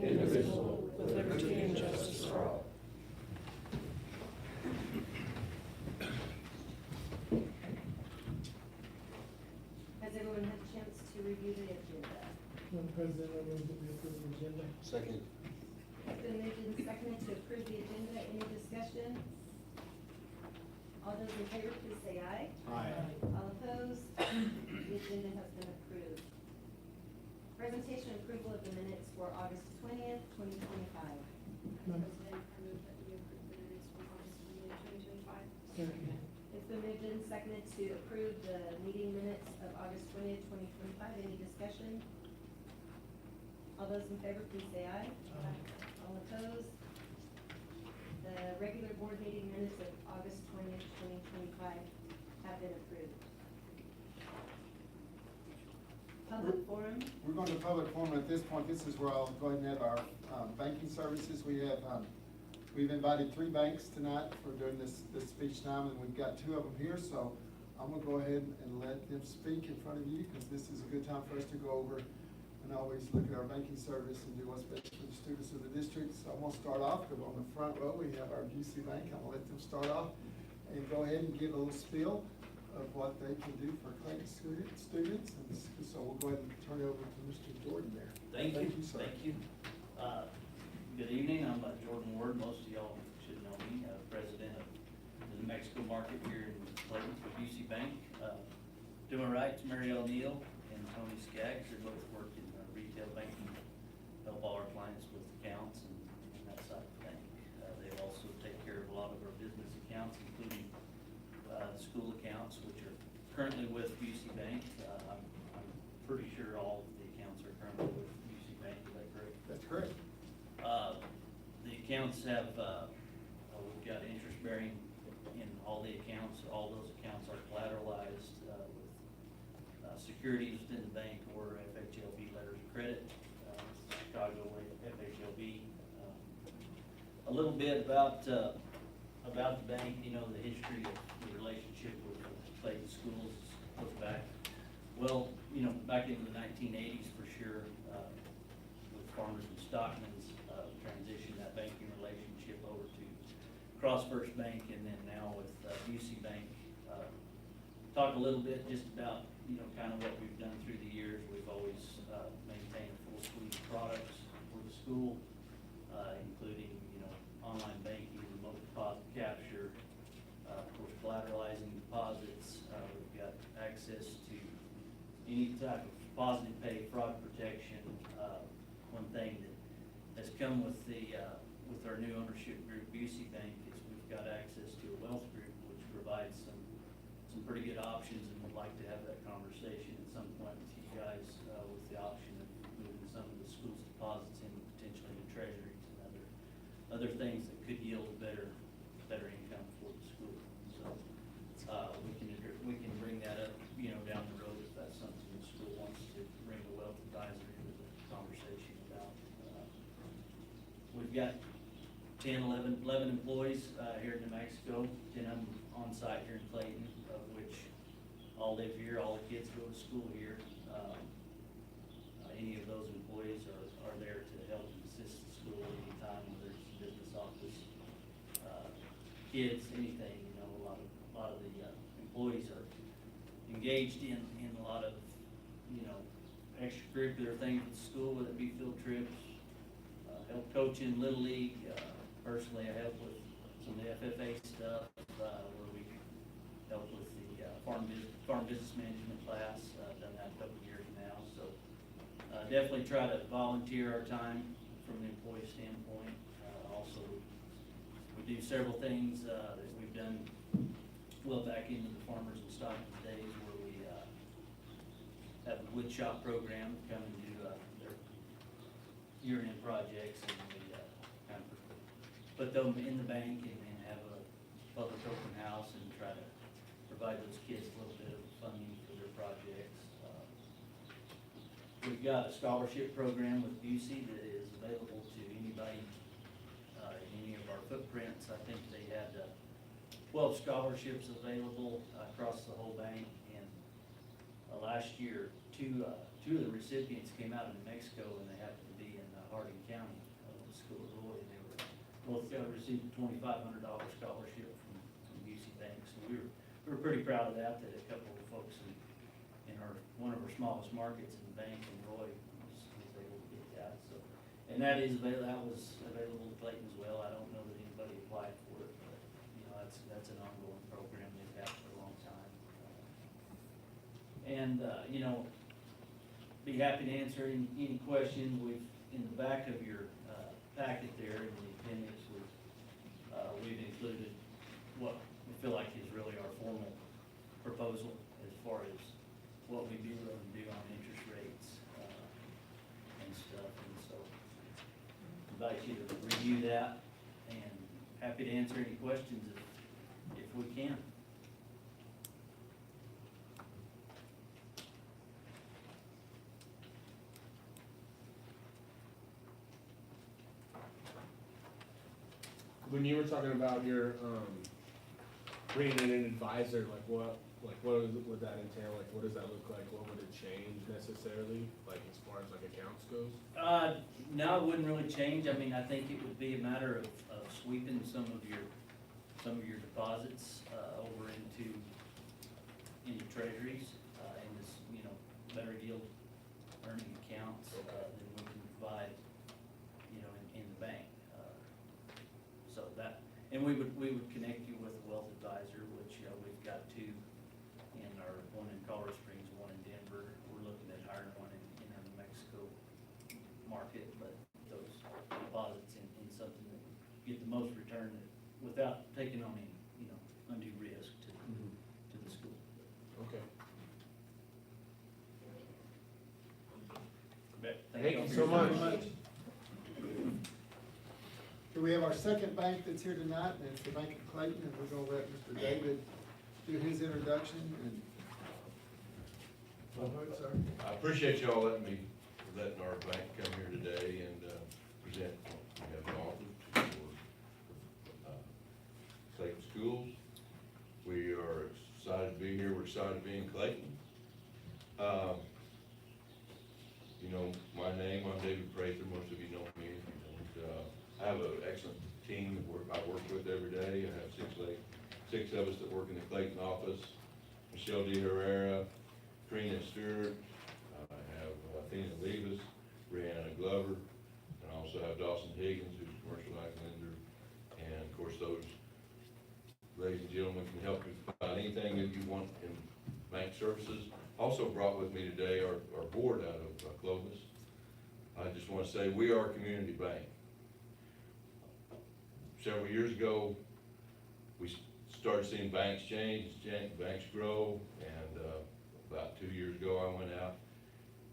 indivisible, with liberty and justice for all. Has everyone had a chance to review the agenda? Madam President, I move that we approve the agenda. Second. It's been moved and seconded to approve the agenda. Any discussion? All those in favor, please say aye. Aye. All opposed? The agenda has been approved. Presentation and approval of the minutes for August 20th, 2025. Madam President, I move that we approve the minutes from August 20th, 2025. Second. It's been moved and seconded to approve the meeting minutes of August 20th, 2025. Any discussion? All those in favor, please say aye. All opposed? The regular board meeting minutes of August 20th, 2025 have been approved. Public forum. We're going to public forum at this point. This is where I'll go ahead and have our banking services. We've invited 3 banks tonight for doing this speech time, and we've got 2 of them here. So I'm going to go ahead and let them speak in front of you, because this is a good time for us to go over and always look at our banking service and do what's best for the students of the district. So I'm going to start off, because on the front row we have our UC Bank. I'm going to let them start off and go ahead and give a little spiel of what they can do for Clayton students. And so we'll go ahead and turn it over to Mr. Jordan there. Thank you, sir. thank you. Good evening, I'm Jordan Ward. Most of y'all should know me, president of the New Mexico market here in Clayton for UC Bank. To my right is Mary L. Neal and Tony Skaggs. They both work in retail banking, help all our clients with accounts and that side of the bank. They also take care of a lot of our business accounts, including the school accounts, which are currently with UC Bank. I'm pretty sure all of the accounts are currently with UC Bank. Is that correct? That's correct. The accounts have, we've got interest bearing in all the accounts. All those accounts are collateralized with securities within the bank or FHLB letters of credit, Chicago FHLB. A little bit about the bank, you know, the history of the relationship with Clayton Schools goes back, well, you know, back into the 1980s for sure, with Farmers and Stockmen's transition that banking relationship over to CrossFirst Bank, and then now with UC Bank. Talk a little bit just about, you know, kind of what we've done through the years. We've always maintained a full suite of products for the school, including, you know, online banking, remote deposit capture, of course, collateralizing deposits. We've got access to any type of deposit and pay, fraud protection. One thing that has come with with our new ownership group, UC Bank, is we've got access to a wealth group, which provides some pretty good options, and would like to have that conversation at some point with you guys, with the option of moving some of the school's deposits in potentially to treasuries and other things that could yield better income for the school. So we can bring that up, you know, down the road if that's something the school wants to bring a wealth advisor into the conversation about. We've got 11 employees here in New Mexico, 10 of them on site here in Clayton, of which all live here, all the kids go to school here. Any of those employees are there to help and assist the school anytime, whether it's business office, kids, anything. You know, a lot of the employees are engaged in a lot of, you know, extracurricular things at school, whether it be field trips, help coaching Little League. Personally, I help with some of the FFA stuff, where we help with the farm business management class. Done that a couple of years now, so definitely try to volunteer our time from the employee standpoint. Also, we do several things that we've done well back into the Farmers and Stockmen days, where we have a wood shop program, come and do their year-end projects, and we kind of put them in the bank and have a public open house and try to provide those kids a little bit of funding for their projects. We've got a scholarship program with BUSI that is available to anybody in any of our footprints. I think they had 12 scholarships available across the whole bank, and last year two of the recipients came out of New Mexico, and they happened to be in Hardin County. received a $2,500 scholarship from UC Bank. So we were pretty proud of that, that a couple of folks in one of our smallest markets in the bank in Roy was able to get that. So, and that was available to Clayton as well. I don't know that anybody applied for it, but, you know, that's an ongoing program they've had for a long time. You know, be happy to answer any questions. In the back of your packet there, in the appendix, we've included what we feel like is really our formal proposal as far as what we do on interest rates and stuff. And so invite you to review that, and happy to answer any questions if we can. When you were talking about your, bringing in an advisor, what would that entail? Like, what does that look like? What would it change necessarily, like, as far as, like, accounts goes? No, it wouldn't really change. I mean, I think it would be a matter of sweeping some of your deposits, over into treasuries, in this, you know, better yield earning accounts, than we can provide, you know, in the bank. So that, and we would connect you with a wealth advisor, which, you know, we've got two one in Colorado Springs, one in Denver. We're looking at hiring one in our New Mexico market, but those deposits in something that would get the most return without taking on any, you know, undue risk to the school. Okay. Thank you so much. Okay, we have our second bank that's here tonight, and it's the Bank of Clayton, and we're gonna let Mr. David do his introduction and. Go ahead, sir. I appreciate y'all letting our bank come here today and present what we have to offer for Clayton Schools. We are excited to be here. We're excited to be in Clayton. You know my name. I'm David Prather. Most of you know me. And, I have an excellent team that I work with every day. I have six of us that work in the Clayton office. Michelle D. Herrera, Karina Stewart, I have Athena Levis, Brianna Glover, and I also have Dawson Higgins, who's a commercial bank lender. And of course, those ladies and gentlemen can help you find anything that you want in bank services. Also brought with me today our board out of Clovis. I just want to say we are a community bank. Several years ago, we started seeing banks change, banks grow, and about 2 years ago, I went out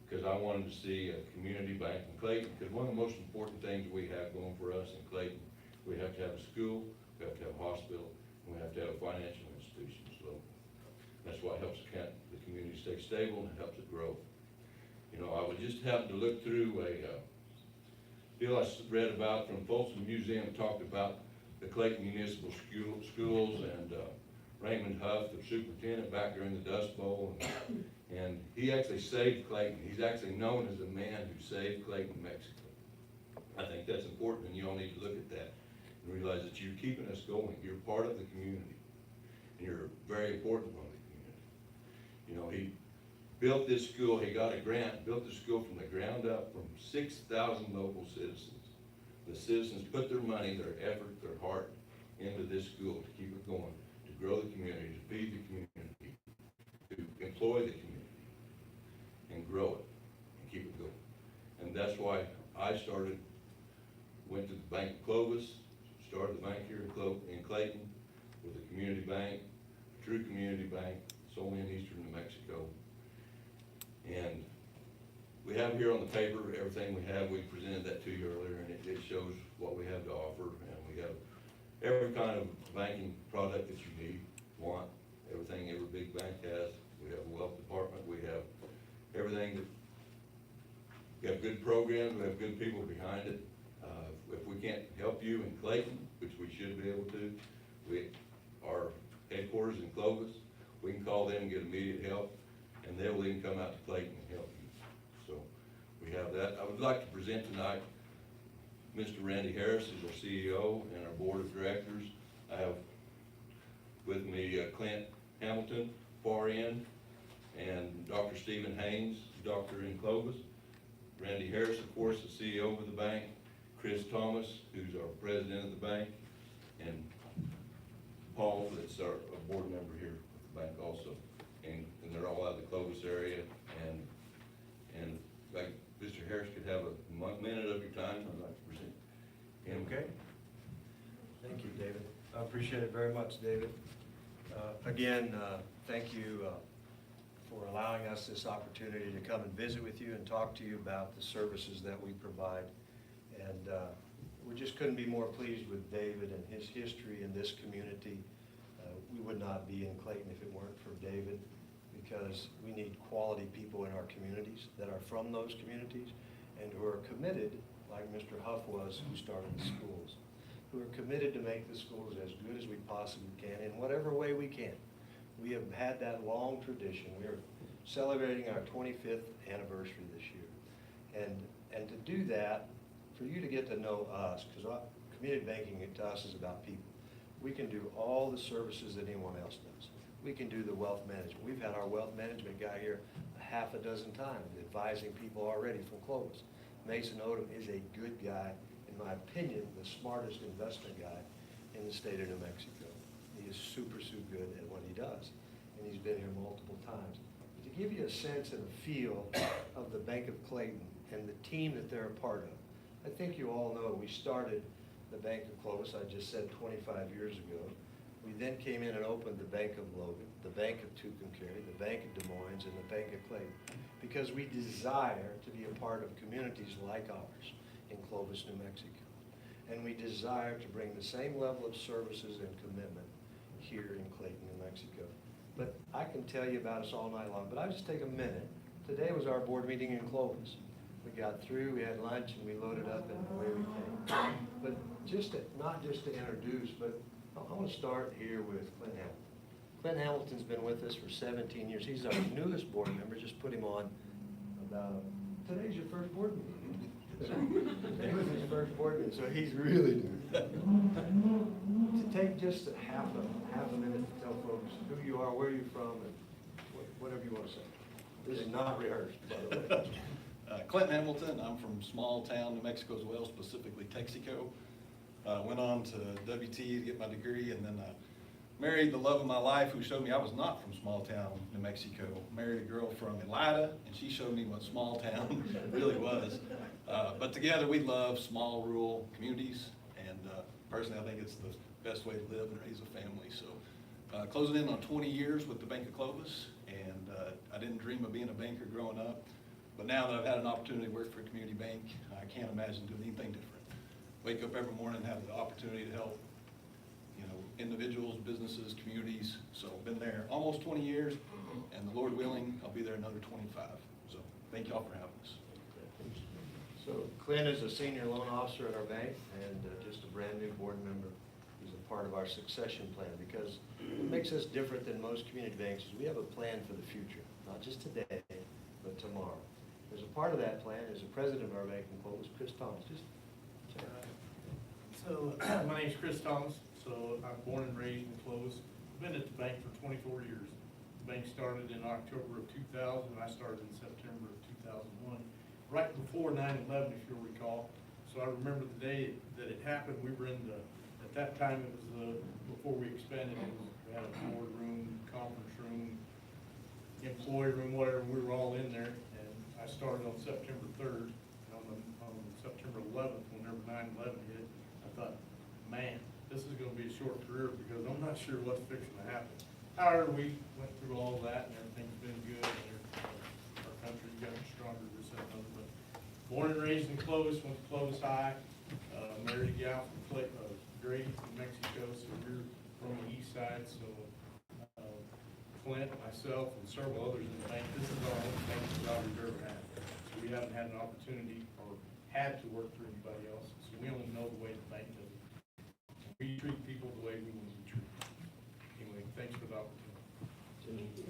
because I wanted to see a community bank in Clayton, because one of the most important things we have going for us in Clayton, we have to have a school, we have to have a hospital, and we have to have a financial institution. So that's what helps the community stay stable, and it helps it grow. You know, I would just happen to look through a deal I read about from Folsom Museum, talked about the Clayton Municipal Schools, and Raymond Huff, the superintendent, back during the Dust Bowl, and he actually saved Clayton. He's actually known as the man who saved Clayton, Mexico. I think that's important, and you all need to look at that and realize that you're keeping us going. You're part of the community, and you're a very important part of the community. You know, he built this school, he got a grant, built the school from the ground up from 6,000 local citizens. The citizens put their money, their effort, their heart into this school to keep it going, to grow the community, to feed the community, to employ the community, and grow it, and keep it going. And that's why I went to the Bank of Clovis, started the bank here in Clayton with a community bank, a true community bank, solely in eastern New Mexico. And we have here on the paper everything we have. We presented that to you earlier, and it shows what we have to offer. And we have every kind of banking product that you need, want, everything every big bank has. We have a wealth department. We have everything we have good programs. We have good people behind it. If we can't help you in Clayton, which we should be able to, our headquarters in Clovis, we can call them and get immediate help, and they will even come out to Clayton and help you. So we have that. I would like to present tonight Mr. Randy Harris is our CEO and our board of directors. I have with me Clint Hamilton, far end, and Dr. Stephen Haynes, doctor in Clovis. Randy Harris, of course, the CEO of the bank. Chris Thomas, who's our president of the bank, and Paul, that's our a board member here at the bank also. And they're all out of the Clovis area, and like Mr. Harris could have a minute of your time, I'd like to present him. Okay. Thank you, David. I appreciate it very much, David. Again, thank you for allowing us this opportunity to come and visit with you and talk to you about the services that we provide. And we just couldn't be more pleased with David and his history in this community. We would not be in Clayton if it weren't for David, because we need quality people in our communities that are from those communities and who are committed, like Mr. Huff was, who started the schools, who are committed to make the schools as good as we possibly can in whatever way we can. We have had that long tradition. We are celebrating our 25th anniversary this year. And to do that, for you to get to know us, because community banking to us is about people. We can do all the services that anyone else does. We can do the wealth management. We've had our wealth management guy here a half a dozen times, advising people already from Clovis. Mason Odom is a good guy, in my opinion, the smartest investment guy in the state of New Mexico. He is super good at what he does, and he's been here multiple times. To give you a sense and a feel of the Bank of Clayton and the team that they're a part of, I think you all know we started the Bank of Clovis, I just said 25 years ago. We then came in and opened the Bank of Logan, the Bank of Tucumcari, the Bank of Des Moines, and the Bank of Clayton, because we desire to be a part of communities like ours in Clovis, New Mexico. And we desire to bring the same level of services and commitment here in Clayton, New Mexico. But I can tell you about us all night long, but I'll just take a minute. Today was our board meeting in Clovis. We got through, we had lunch, and we loaded up, and away we came. But not just to introduce, but I want to start here with Clint Hamilton. Clint Hamilton's been with us for 17 years. He's our newest board member. Just put him on about, today's your first board meeting. Today was his first board meeting, so he's really new. To take just half a minute to tell folks who you are, where you're from, and whatever you want to say. This is not rehearsed, by the way. Clayton Hamilton, I'm from small town New Mexico as well, specifically Texaco. Went on to WT to get my degree, and then married the love of my life, who showed me I was not from small town New Mexico. Married a girl from Elida, and she showed me what small town really was. But together we love small rural communities, and personally I think it's the best way to live and raise a family. So closing in on 20 years with the Bank of Clovis, and I didn't dream of being a banker growing up. But now that I've had an opportunity to work for a community bank, I can't imagine doing anything different. Wake up every morning and have the opportunity to help, individuals, businesses, communities. So I've been there almost 20 years, and the Lord willing, I'll be there another 25. So thank y'all for having us. So Clint is a senior loan officer at our bank, and just a brand new board member. He's a part of our succession plan, because what makes us different than most community banks is we have a plan for the future, not just today, but tomorrow. There's a part of that plan is the president of our bank in Clovis, Chris Thomas. So my name's Chris Thomas. So I'm born and raised in Clovis. I've been at the bank for 24 years. The bank started in October of 2000, and I started in September of 2001, right before 9/11, if you'll recall. So I remember the day that it happened. We were in at that time it was before we expanded. We had a board room, conference room, employee room, whatever. We were all in there. I started on September 3rd, and on September 11th, whenever 9/11 hit, I thought, man, this is going to be a short career because I'm not sure what's fixing to happen. However, we went through all that, and everything's been good, and our country's gotten stronger this and that. But born and raised in Clovis, went to Clovis High, married a gal from Grady, New Mexico, so we're from the east side, so Clint, myself, and several others in the bank, this is our only banking job we've ever had. So we haven't had an opportunity or had to work for anybody else, so we only know the way the bank does it. We treat people the way we want to be treated. Anyway, thanks for the opportunity.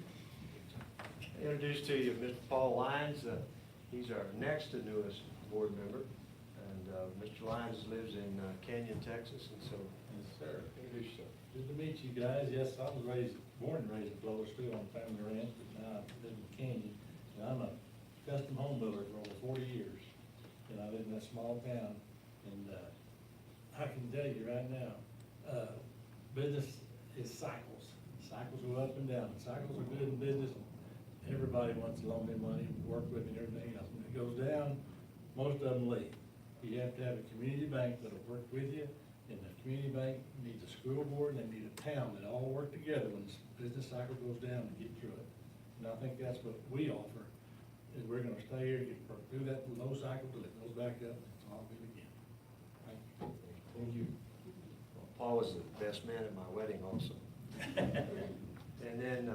I introduce to you Mr. Paul Lyons. He's our next to newest board member, and Mr. Lyons lives in Canyon, Texas, and so, Yes, sir. introduce yourself. Good to meet you guys. Yes, I was born and raised in Florida, still on family ranch, but now I live in Canyon. And I'm a custom home builder for over 40 years. And I live in that small town. And, I can tell you right now, business is cycles. Cycles go up and down. Cycles are good in business. Everybody wants to loan me money, work with me and everything else. When it goes down, most of them leave. You have to have a community bank that'll work with you, and the community bank needs a school board, and they need a town that all work together when this business cycle goes down to get through it. And I think that's what we offer, is we're gonna stay here, get through that low cycle till it goes back up, and it's all good again. Thank you. Thank you. Well, Paul was the best man at my wedding also. And then,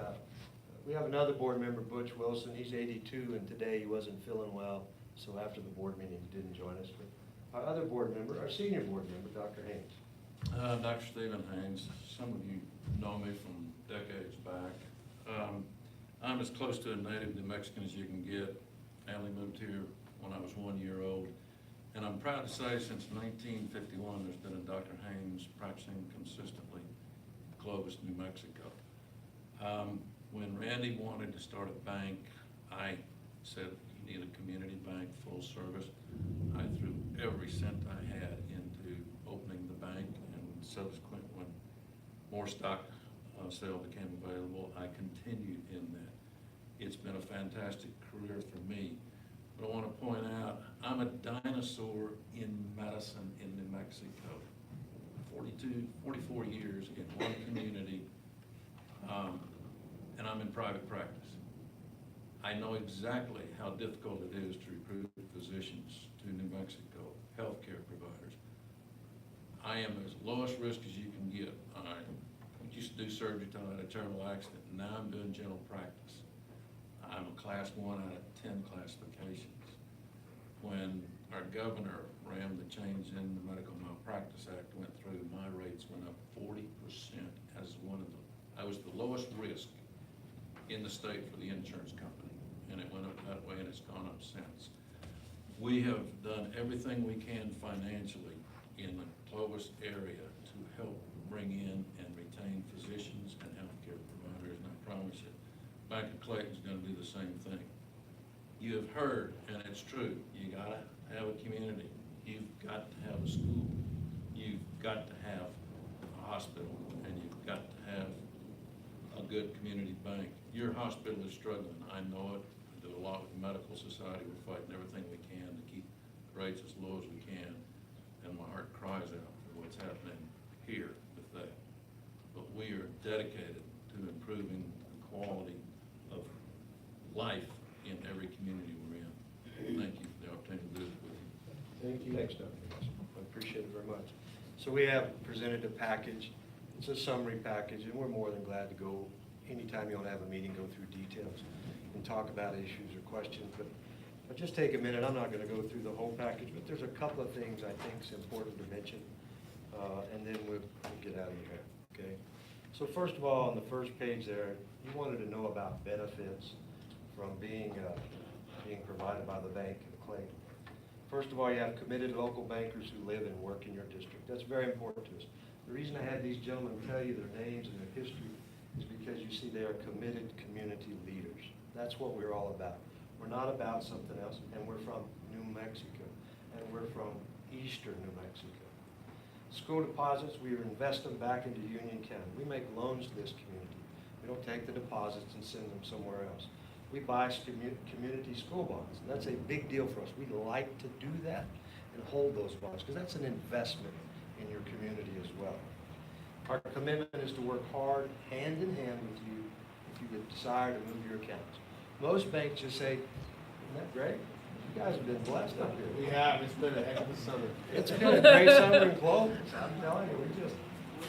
we have another board member, Butch Wilson. He's 82, and today he wasn't feeling well, so after the board meeting, he didn't join us. But our other board member, our senior board member, Dr. Haynes. Dr. Stephen Haynes, some of you know me from decades back. I'm as close to a native New Mexican as you can get. Family moved here when I was 1 year old. And I'm proud to say since 1951, there's been a Dr. Haynes practicing consistently in Clovis, New Mexico. When Randy wanted to start a bank, I said, you need a community bank, full service. I threw every cent I had into opening the bank, and subsequent, when more stock sale became available, I continued in that. It's been a fantastic career for me. But I want to point out, I'm a dinosaur in medicine in New Mexico. 44 years in one community, and I'm in private practice. I know exactly how difficult it is to recruit physicians to New Mexico, healthcare providers. I am as lowest risk as you can get. I used to do surgery till I had a terrible accident, and now I'm doing general practice. I'm a class 1 out of 10 classifications. When our governor rammed the change in the Medical Malpractice Act went through, my rates went up 40% as I was the lowest risk in the state for the insurance company, and it went up that way, and it's gone up since. We have done everything we can financially in the Clovis area to help bring in and retain physicians and healthcare providers, and I promise you, Bank of Clayton's gonna do the same thing. You have heard, and it's true, you gotta have a community, you've got to have a school, you've got to have a hospital, and you've got to have a good community bank. Your hospital is struggling, I know it. I do a lot with the medical society. We're fighting everything we can to keep rates as low as we can, and my heart cries out for what's happening here with that. But we are dedicated to improving the quality of life in every community we're in. Thank you for the opportunity to do it with you. Thank you. Thanks, Dr. Wilson. I appreciate it very much. So we have presented a package. It's a summary package, and we're more than glad to go anytime you want to have a meeting, go through details and talk about issues or questions. But just take a minute. I'm not going to go through the whole package, but there's a couple of things I think is important to mention, and then we'll get out of here. Okay. So first of all, on the first page there, you wanted to know about benefits from being provided by the bank in Clayton. First of all, you have committed local bankers who live and work in your district. That's very important to us. The reason I had these gentlemen tell you their names and their history is because you see they are committed community leaders. That's what we're all about. We're not about something else, and we're from New Mexico, and we're from eastern New Mexico. School deposits, we invest them back into Union County. We make loans to this community. We don't take the deposits and send them somewhere else. We buy community school bonds, and that's a big deal for us. We like to do that and hold those bonds, because that's an investment in your community as well. Our commitment is to work hard, hand in hand with you, if you would desire to move your accounts. Most banks just say, isn't that great? You guys have been blessed up here. We have, it's been a heck of a summer. It's been a great summer in Clovis, I'm telling you,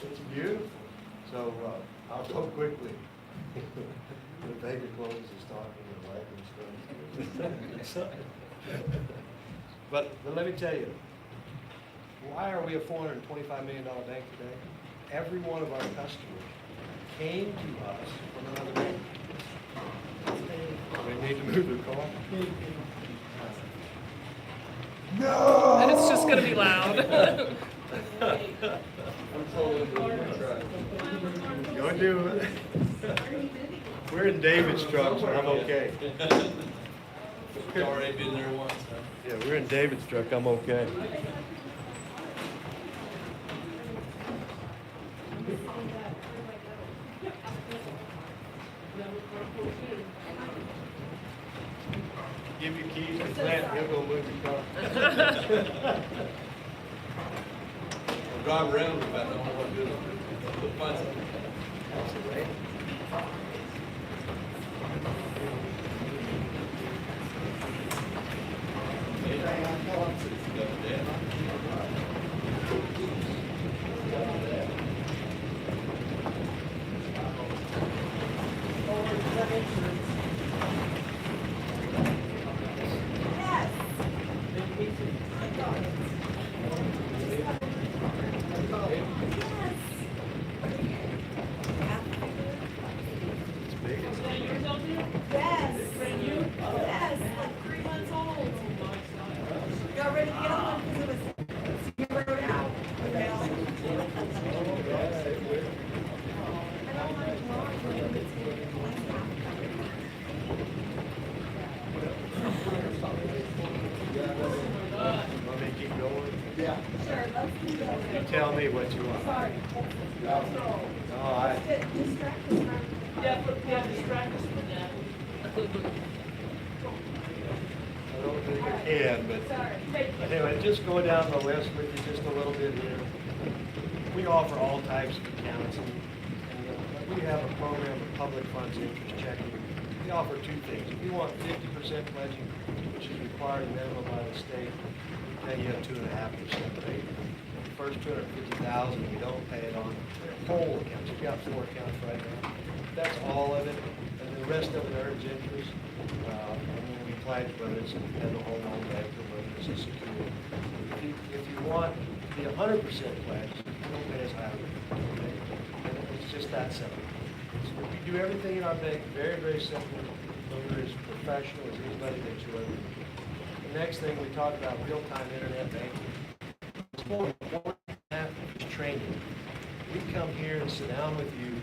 it's beautiful. So, I'll go quickly. The bank of Clovis is talking and stuff. But let me tell you, why are we a $425 million bank today? Every one of our customers came to us from another bank. They need to move their car. And it's just gonna be loud. I'm trolling, but I'm gonna try. Go do it. We're in David's truck, so I'm okay. You've already been there once, huh? Yeah, we're in David's truck, I'm okay. Give your keys to Clint, he'll go move your car. I'll drive around with that, I don't know what to do. We'll find something. Yes, yes, like 3 months old. Got ready to get on because it was zeroed out. Want me to keep going? Yeah. Sure, let's keep going. You tell me what you want. Sorry. No, I, Distract us from. Yeah, distract us from that. I don't think I can, but Sorry. anyway, just going down the list with you just a little bit here. We offer all types of accounts, and we have a program of public funds interest checking. We offer two things. If you want 50% pledging, which is required minimum by the state, we pay you a 2.5% rate. The first $250,000, we don't pay it on whole accounts. You've got 4 accounts right now. That's all of it, and the rest of it earns interest. And then we pledge whether it's an independent home loan bank or whether it's a security. If you want to be 100% pledged, you don't pay as high. Okay? And it's just that simple. So we do everything in our bank very, very simple. We're as professional as anybody that you'll ever meet. The next thing we talk about real-time internet banking. It's more important than that is training. We come here and sit down with you,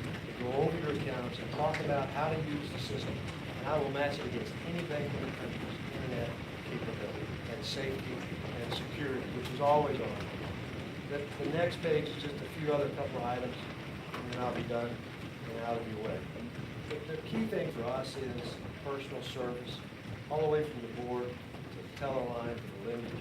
go over your accounts, and talk about how to use the system, and how we'll match it against any bank in the country's internet capability, and safety, and security, which is always on. The next page is just a few other couple of items, and then I'll be done and out of your way. The key thing for us is personal service, all the way from the board to the teller line to the lender.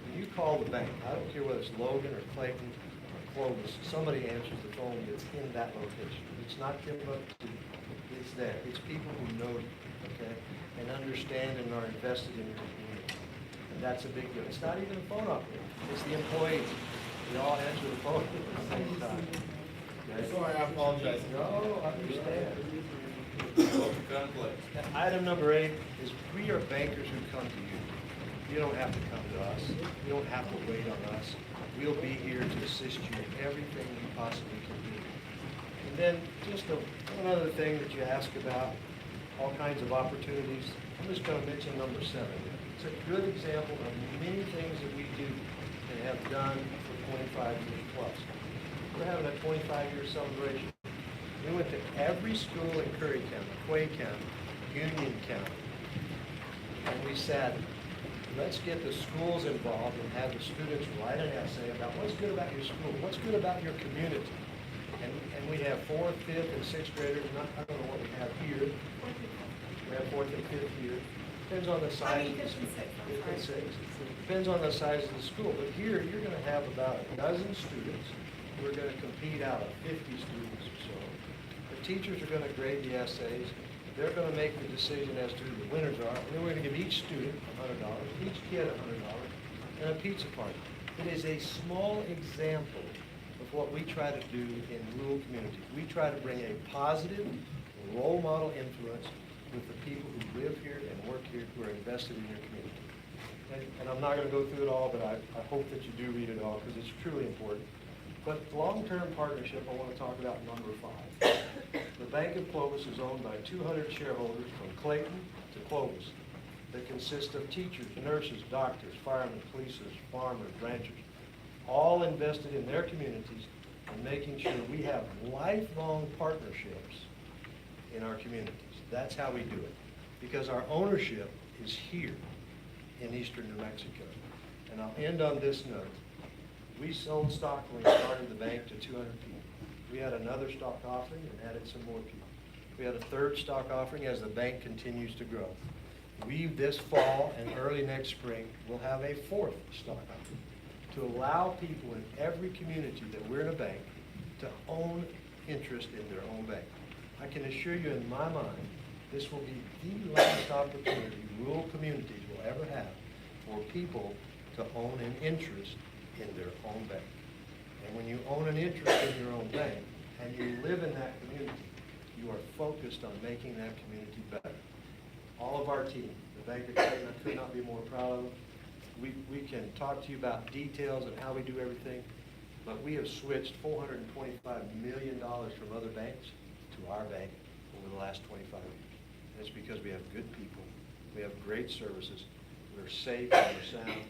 When you call the bank, I don't care whether it's Logan or Clayton or Clovis, somebody answers the phone that's in that location. It's not Timbuktu, it's there. It's people who know you, okay, and understand and are invested in your community. And that's a big deal. It's not even a phone operator, it's the employees. We all answer the phone at the same time. Okay? Sorry, I apologize. No, I understand. Kind of place. Item number 8 is we are bankers who come to you. You don't have to come to us. You don't have to wait on us. We'll be here to assist you in everything you possibly can do. And then just one other thing that you ask about, all kinds of opportunities. I'm just going to mention number 7. It's a good example of many things that we do and have done for 25 years plus. We're having a 25-year celebration. We went to every school in Curry County, Quay County, Union County, and we said, let's get the schools involved and have the students write an essay about what's good about your school, what's good about your community. And we have 4th, 5th, and 6th graders, and I don't know what we have here. We have 4th and 5th here. Depends on the size. I mean, 5th and 6th, I'm 5th and sorry. 6th. Depends on the size of the school. But here, you're going to have about a dozen students who are going to compete out of 50 students or so. The teachers are going to grade the essays. They're going to make the decision as to who the winners are. And then we're going to give each student $100, each kid $100, and a pizza party. It is a small example of what we try to do in rural communities. We try to bring a positive role model influence with the people who live here and work here who are invested in your community. And I'm not going to go through it all, but I hope that you do read it all because it's truly important. But long-term partnership, I want to talk about number 5. The Bank of Clovis is owned by 200 shareholders from Clayton to Clovis. that consist of teachers, nurses, doctors, firemen, policemen, farmers, ranchers, all invested in their communities and making sure we have lifelong partnerships in our communities. That's how we do it, because our ownership is here in eastern New Mexico. And I'll end on this note. We sold stock when we started the bank to 200 people. We had another stock offering and added some more people. We had a third stock offering as the bank continues to grow. We, this fall and early next spring, will have a fourth stock offering to allow people in every community that we're in a bank to own interest in their own bank. I can assure you in my mind, this will be the last opportunity rural communities will ever have for people to own an interest in their own bank. And when you own an interest in your own bank and you live in that community, you are focused on making that community better. All of our team, the Bank of Clayton, I could not be more proud of. We can talk to you about details and how we do everything, but we have switched $425 million from other banks to our bank over the last 25 years. And it's because we have good people, we have great services, we're safe and we're sound,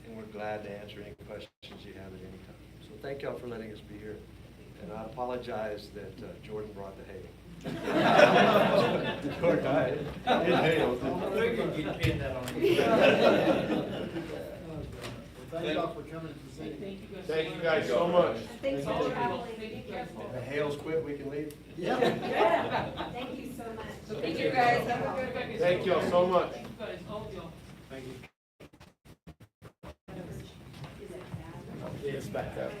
and we're glad to answer any questions you have at any time. So thank y'all for letting us be here. And I apologize that Jordan brought the hay. Jordan, I didn't hail. I figured you'd pin that on you. Thank y'all for coming and presenting. Thank you guys so much. Thanks for traveling. Be careful. If the hail's quit, we can leave. Yeah. Yeah. Thank you so much. Thank you, guys. Have a good vacation. Thank y'all so much. Thank you guys, all of y'all. Thank you. It's back up. I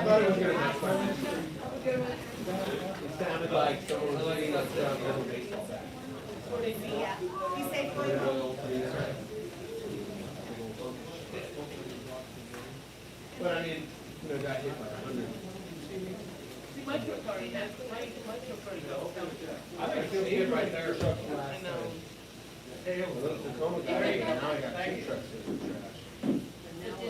thought it was gonna happen. It sounded like someone was letting us down a little baseball bat. Yeah. You say But I mean, you know, got hit by 100. See, my truck already has, my truck already go. I think it feels good right there. I know. Hey, I'm a little Tacoma guy, and now I got two trucks in the trash.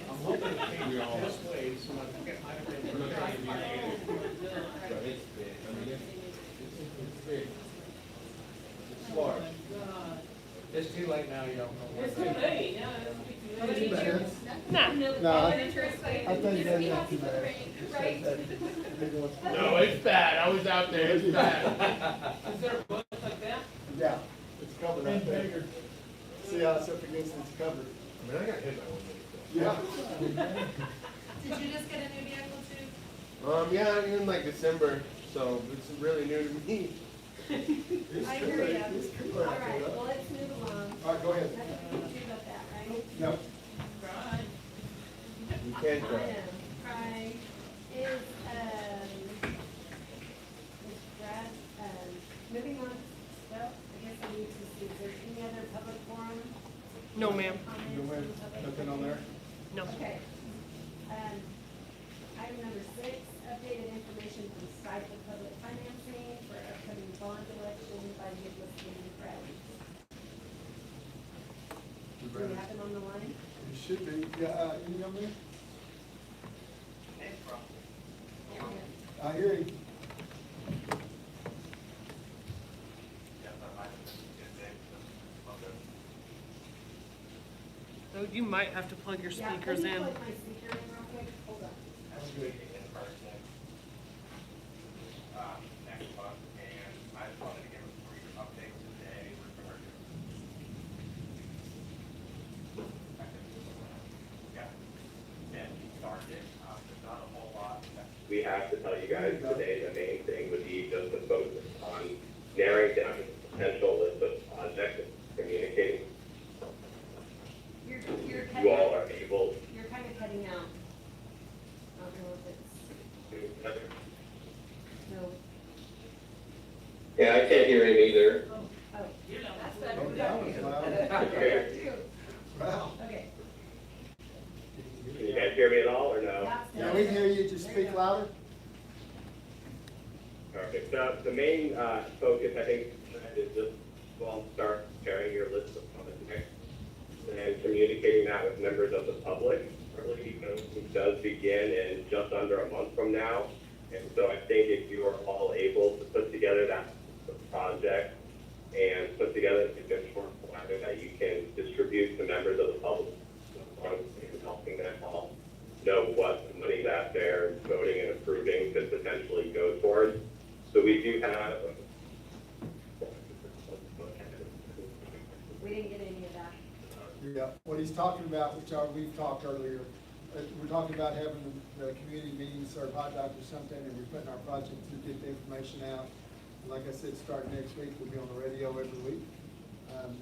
I'm hoping it can be all this way, so we're not trying to be negative. But it's big, I mean, it's big. It's large. It's too late now, you don't know. It's too late, yeah, it's too late. No, I think that's not too bad. No, it's bad, I was out there, it's bad. Is there a bunch like that? Yeah, it's covered up there. See how it's up against it's covered. I mean, I got hit by one. Yeah. Did you just get a new vehicle too? Yeah, in like December, so it's really new to me. I hear ya. All right, well, let's move along. All right, go ahead. Nothing to do about that, right? No. You can't I drive. am. Cry. Is Brad, moving on, well, I guess I need to see, is there any other public forum? No, ma'am. Comments No, ma'am. from the public? Nothing on there? No. Okay. Item number 6, updated information from site of public financing for upcoming bond election by the listing Bradley. Do we have him on the line? It should be. Yeah, any on there? I hear you. So you might have to plug your Yeah, speakers let me in. plug my speaker in real quick. Hold on. Next month, and I just wanted to give a brief update today with regard to. Yeah, and we started, there's not a whole lot. We have to tell you guys today, the main thing would be just to focus on narrowing down the potential list of projects and communicating. You're You cutting all out. are able You're kind of cutting out. I don't know if it's, to. no. Yeah, I can't hear him either. Oh, That's Oh, better. that was loud. Okay. Wow. okay. Can you guys hear me at all, or no? That's Yeah, we can hear you. Just speak louder. Perfect. So the main focus, I think, is just, well, start sharing your list of projects and communicating that with members of the public. Early voting does begin in just under a month from now. And so I think if you are all able to put together that project and put together a conditional requirement that you can distribute to members of the public, and helping them all know what money that they're voting and approving could potentially go towards. So we do have. We didn't get any of that. Yeah, what he's talking about, we've talked earlier, we're talking about having the community meetings or hot dogs or something, and we're putting our project to get the information out. And like I said, starting next week, we'll be on the radio every week.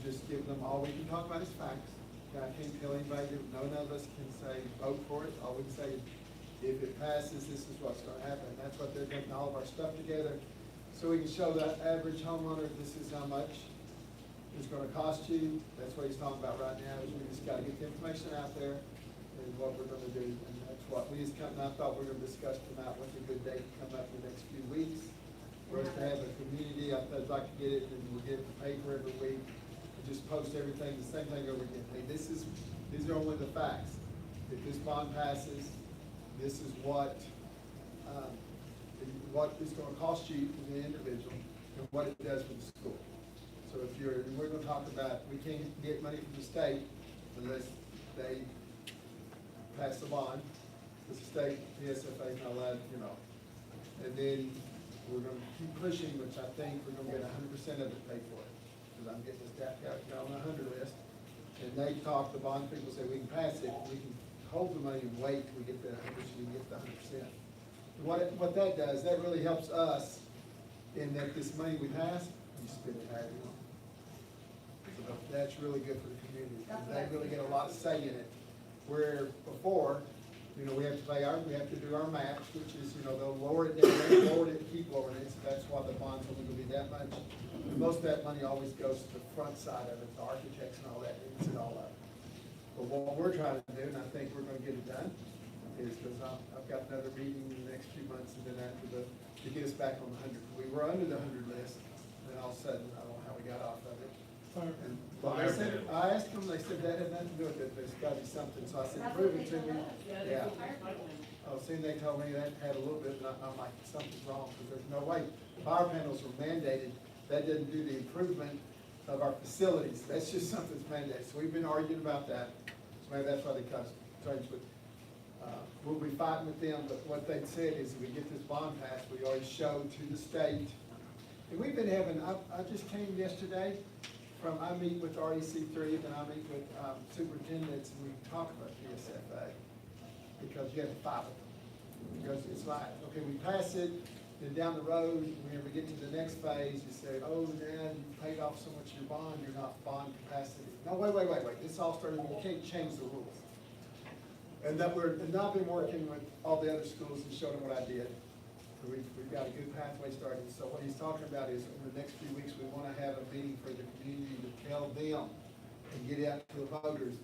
Just giving them, all we can talk about is facts. I can't tell anybody, none of us can say vote for it. All we can say, if it passes, this is what's gonna happen. That's what they're getting all of our stuff together. So we can show that average homeowner, this is how much it's gonna cost you. That's what he's talking about right now, is we just gotta get the information out there and what we're gonna do. And that's what we just come, I thought we were gonna discuss tonight what's a good date to come up in the next few weeks. For us to have a community, I'd like to get it, and we'll get the paper every week. Just post everything, the same thing over again. Hey, these are only the facts. If this bond passes, this is what it's gonna cost you as an individual and what it does for the school. So if we're gonna talk about, we can't get money from the state unless they pass the bond. The state, the SFA is not allowed, and then we're gonna keep pushing, which I think we're gonna get 100% of it paid for it. Because I'm getting this on the 100 list, and they talk, the bond people say we can pass it, we can hold the money and wait till we get the 100, so we can get the 100%. What that does, that really helps us in that this money we pass, we spend it however we want. So that's really good for the community. They really get a lot of say in it. Where before, we have to do our match, which is, they'll lower it down, they lower it, keep lowering it, so that's why the bond's only gonna be that much. And most of that money always goes to the front side of it, the architects and all that, eats it all up. But what we're trying to do, and I think we're gonna get it done, is because I've got another meeting in the next few months, and then after to get us back on the 100. We were under the 100 list, and then all of a sudden, I don't know how we got off of it. And well, they said, I asked them, they said that had nothing to do with it, there's gotta be something, so I said, prove it to me. Yeah. Oh, see, they told me that had a little bit, and I'm like, something's wrong, because there's no way. Fire panels were mandated, that didn't do the improvement of our facilities, that's just something that's mandated. So we've been arguing about that, so maybe that's why they changed it. We'll be fighting with them, but what they said is if we get this bond passed, we always show to the state. And we've been having, I just came yesterday I meet with REC3, then I meet with superintendents, and we talk about PSFA, because you have to fight with them. Because it's like, okay, we pass it, then down the road, when we get to the next phase, you say, oh, Dad, you paid off so much of your bond, you're not bond capacity. No, wait, this all started, you can't change the rules. And I've been working with all the other schools and showing them what I did. We've got a good pathway started. So what he's talking about is in the next few weeks, we want to have a meeting for the community to tell them and get out to the voters,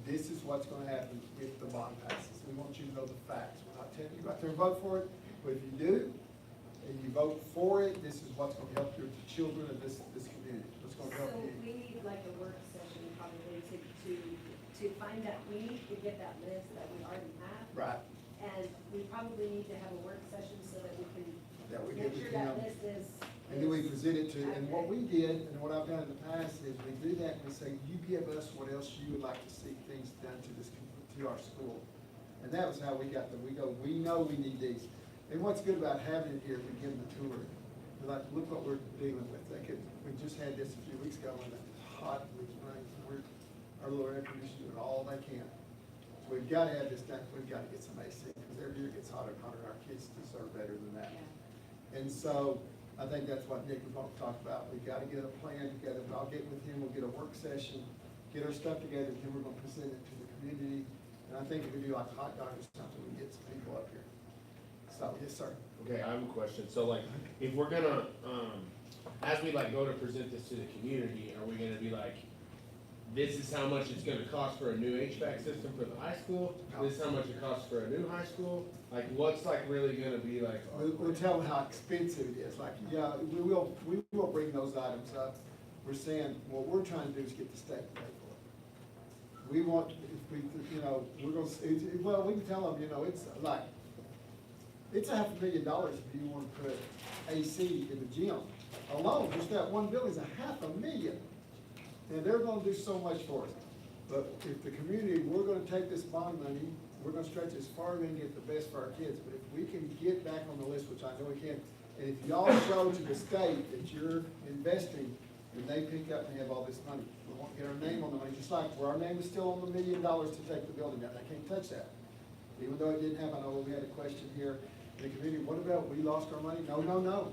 this is what's going to happen if the bond passes. We want you to know the facts. We're not telling you go out there and vote for it, but if you do, and you vote for it, this is what's going to help the children of this community. What's going to help you. So we need like a work session probably to find out, we need to get that list that we already have. Right. And we probably need to have a work session so that we can we make get sure with that them. list is. And then we present it to, and what we did, and what I've done in the past, is we do that and we say, you give us what else you would like to see things done to our school. And that was how we got them. We know we need these. And what's good about having it here, we give them a tour. We're like, look what we're dealing with. We just had this a few weeks ago when it's hot, and it's raining, and our little air conditioners doing all they can. So we've got to have this done. We've got to get some AC, because every year it gets hotter and hotter, and our kids deserve better than that. And so, I think that's what Nick was going to talk about. We've got to get a plan together. But I'll get with him, we'll get a work session, get our stuff together, and then we're going to present it to the community. And I think if we do like a hot dog or something, we can get some people up here. So, yes, sir. Okay, I have a question. So like, if we're gonna, as we like go to present this to the community, are we gonna be like, this is how much it's gonna cost for a new HVAC system for the high school? This is how much it costs for a new high school? Like, what's like really gonna be like? We'll tell them how expensive it is. Like, yeah, we will bring those items up. We're saying, what we're trying to do is get the state to pay for it. We want, if we, we're gonna, well, we can tell them, it's like, It's $500,000 if you wanna put AC in the gym. Alone, just that one building's $500,000. And they're gonna do so much for us. But if the community, we're gonna take this bond money, we're gonna stretch as far as we can get the best for our kids. But if we can get back on the list, which I know we can, and if y'all show to the state that you're investing, and they pick up and have all this money, we won't get our name on the money, just like where our name is still on the $1 million to take the building down. I can't touch that. Even though it didn't happen, I know we had a question here in the community, what about, we lost our money? No, no, no.